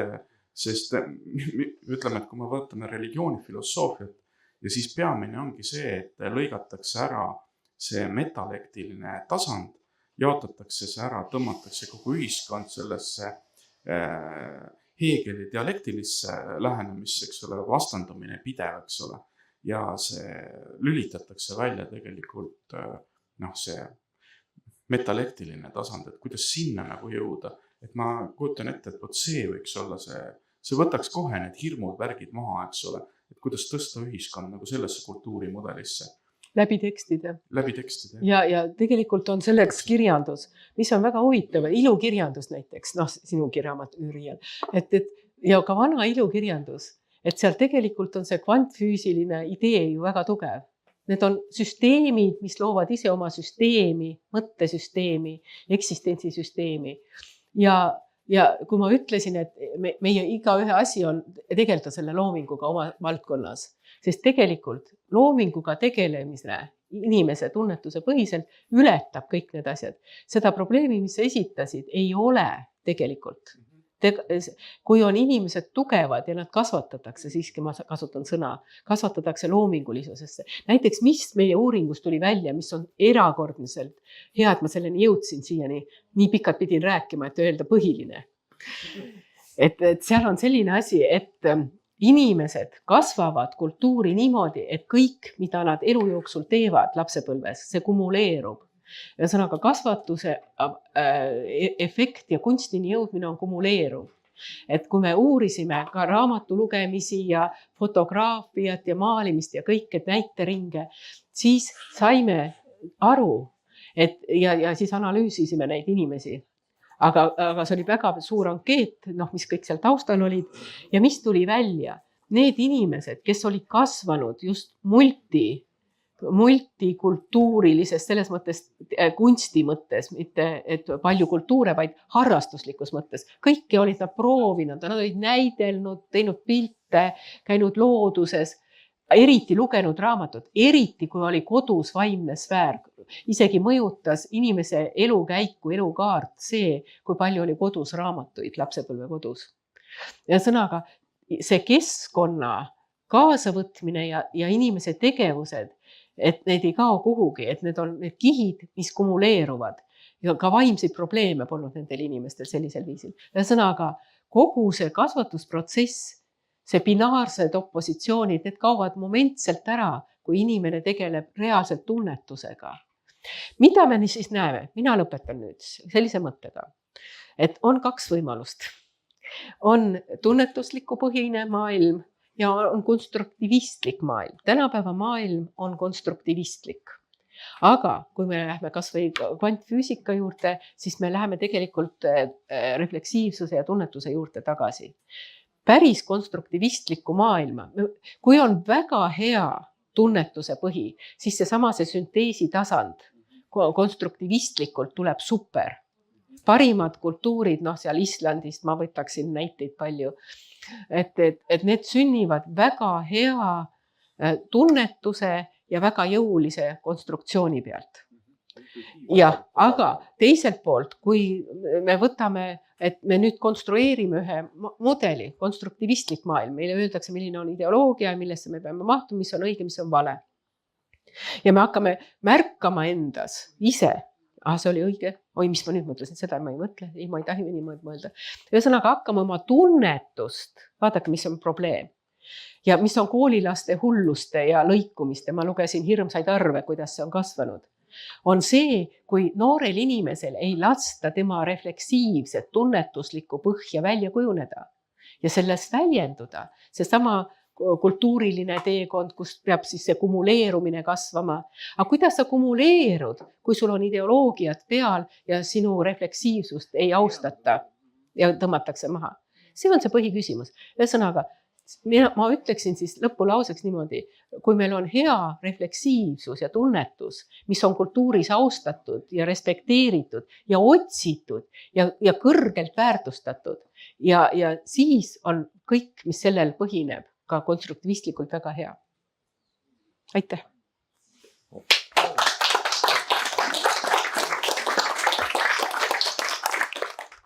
ütleme, et kui me vaatame religiooni filosoofiat ja siis peamine ongi see, et lõigatakse ära see metalektiline tasand, jaotatakse see ära, tõmmatakse kogu ühiskond sellesse Hegeli dialektilisse lähenemisse, eks ole, vastandumine pidev, eks ole. Ja see lülitatakse välja tegelikult see metalektiline tasand, et kuidas sinna nagu jõuda. Et ma kujutan ette, et see võiks olla see võtaks kohe need hirmud, värgid maha, eks ole, et kuidas tõsta ühiskond nagu sellesse kultuurimudelisse. Läbi tekstide. Ja tegelikult on selleks kirjandus, mis on väga huvitav. Ilukirjandus näiteks, sinu kirjaamat Üüriel. Ja ka vana ilukirjandus, et seal tegelikult on see kvantfüüsiline idee ju väga tugev. Need on süsteemid, mis loovad ise oma süsteemi, mõttesüsteemi, eksistentsisüsteemi. Ja kui ma ütlesin, et meie igaühe asi on tegeleda selle loominguga oma valdkonnas, sest tegelikult loominguga tegelemise inimese tunnetuse põhiselt ületab kõik need asjad. Seda probleemi, mis sa esitasid, ei ole tegelikult. Kui on inimesed tugevad ja nad kasvatatakse, siiski ma kasutan sõna, kasvatatakse loomingulisusesse. Näiteks, mis meie uuringus tuli välja, mis on erakordselt hea, et ma selleni jõudsin siiani, nii pikalt pidin rääkima, et öelda põhiline. Et seal on selline asi, et inimesed kasvavad kultuuri niimoodi, et kõik, mida nad elu jooksul teevad lapsepõlves, see kumuleerub. Ühesõnaga kasvatuse efekt ja kunstini jõudmine on kumuleeruv. Et kui me uurisime ka raamatu lugemisi ja fotograafiat ja maalimist ja kõike näiteringe, siis saime aru, ja siis analüüsisime neid inimesi. Aga see oli väga suur ankeet, mis kõik seal taustal olid ja mis tuli välja. Need inimesed, kes olid kasvanud just multikultuurilises, selles mõttes kunsti mõttes, mitte et palju kultuure, vaid harrastuslikus mõttes. Kõike olid nad proovinud, nad olid näidelnud, teinud pilte, käinud looduses, eriti lugenud raamatut, eriti kui oli kodus vaimne sfäär. Isegi mõjutas inimese elukäiku, elukaart see, kui palju oli kodus raamatuid, lapsepõlve kodus. Ja sõnaga, see keskkonna kaasavõtmine ja inimese tegevused, et need ei kao kuhugi, et need on need kihid, mis kumuleeruvad. Ja ka vaimseid probleeme polnud nendel inimestel sellisel viisil. Ja sõnaga, kogu see kasvatusprotsess, see binaarsed opositsioonid, need kaovad momentselt ära, kui inimene tegeleb reaalselt tunnetusega. Mida me siis näeme? Mina lõpetan nüüd sellise mõttega, et on 2 võimalust. On tunnetusliku põhine maailm ja on konstruktivistlik maailm. Tänapäeva maailm on konstruktivistlik. Aga kui me läheme kas või kvantfüüsika juurde, siis me läheme tegelikult refleksiivsuse ja tunnetuse juurde tagasi. Päris konstruktivistlikku maailma, kui on väga hea tunnetuse põhi, siis see sünteesi tasand konstruktivistlikult tuleb super. Parimad kultuurid, seal Islandist ma võtaksin näiteid palju, et need sünnivad väga hea tunnetuse ja väga jõulise konstruktsiooni pealt. Jah, aga teiselt poolt, kui me võtame, et me nüüd konstrueerime ühe mudeli, konstruktivistlik maailm, meile öeldakse, milline on ideoloogia, millesse me peame mahtuma, mis on õige, mis on vale. Ja me hakkame märkama endas ise, see oli õige, oi, mis ma nüüd mõtlesin, seda ma ei mõtle, ei, ma ei tahi niimoodi mõelda. Ühesõnaga hakkame oma tunnetust, vaadake, mis on probleem. Ja mis on koolilaste hulluste ja lõikumiste, ma lugesin hirmsaid arve, kuidas see on kasvanud. On see, kui noorel inimesel ei lasta tema refleksiivset tunnetuslikku põhja välja kujuneda ja sellest väljenduda. See sama kultuuriline teekond, kus peab siis see kumuleerumine kasvama. Aga kuidas sa kumuleerud, kui sul on ideoloogiad peal ja sinu refleksiivsust ei austata ja tõmmatakse maha? See on see põhiküsimus. Ühesõnaga, ma ütleksin siis lõpulauseks niimoodi, kui meil on hea refleksiivsus ja tunnetus, mis on kultuuris austatud ja respekteeritud ja otsitud ja kõrgelt väärtustatud ja siis on kõik, mis sellel põhineb, ka konstruktivistlikult väga hea. Aitäh!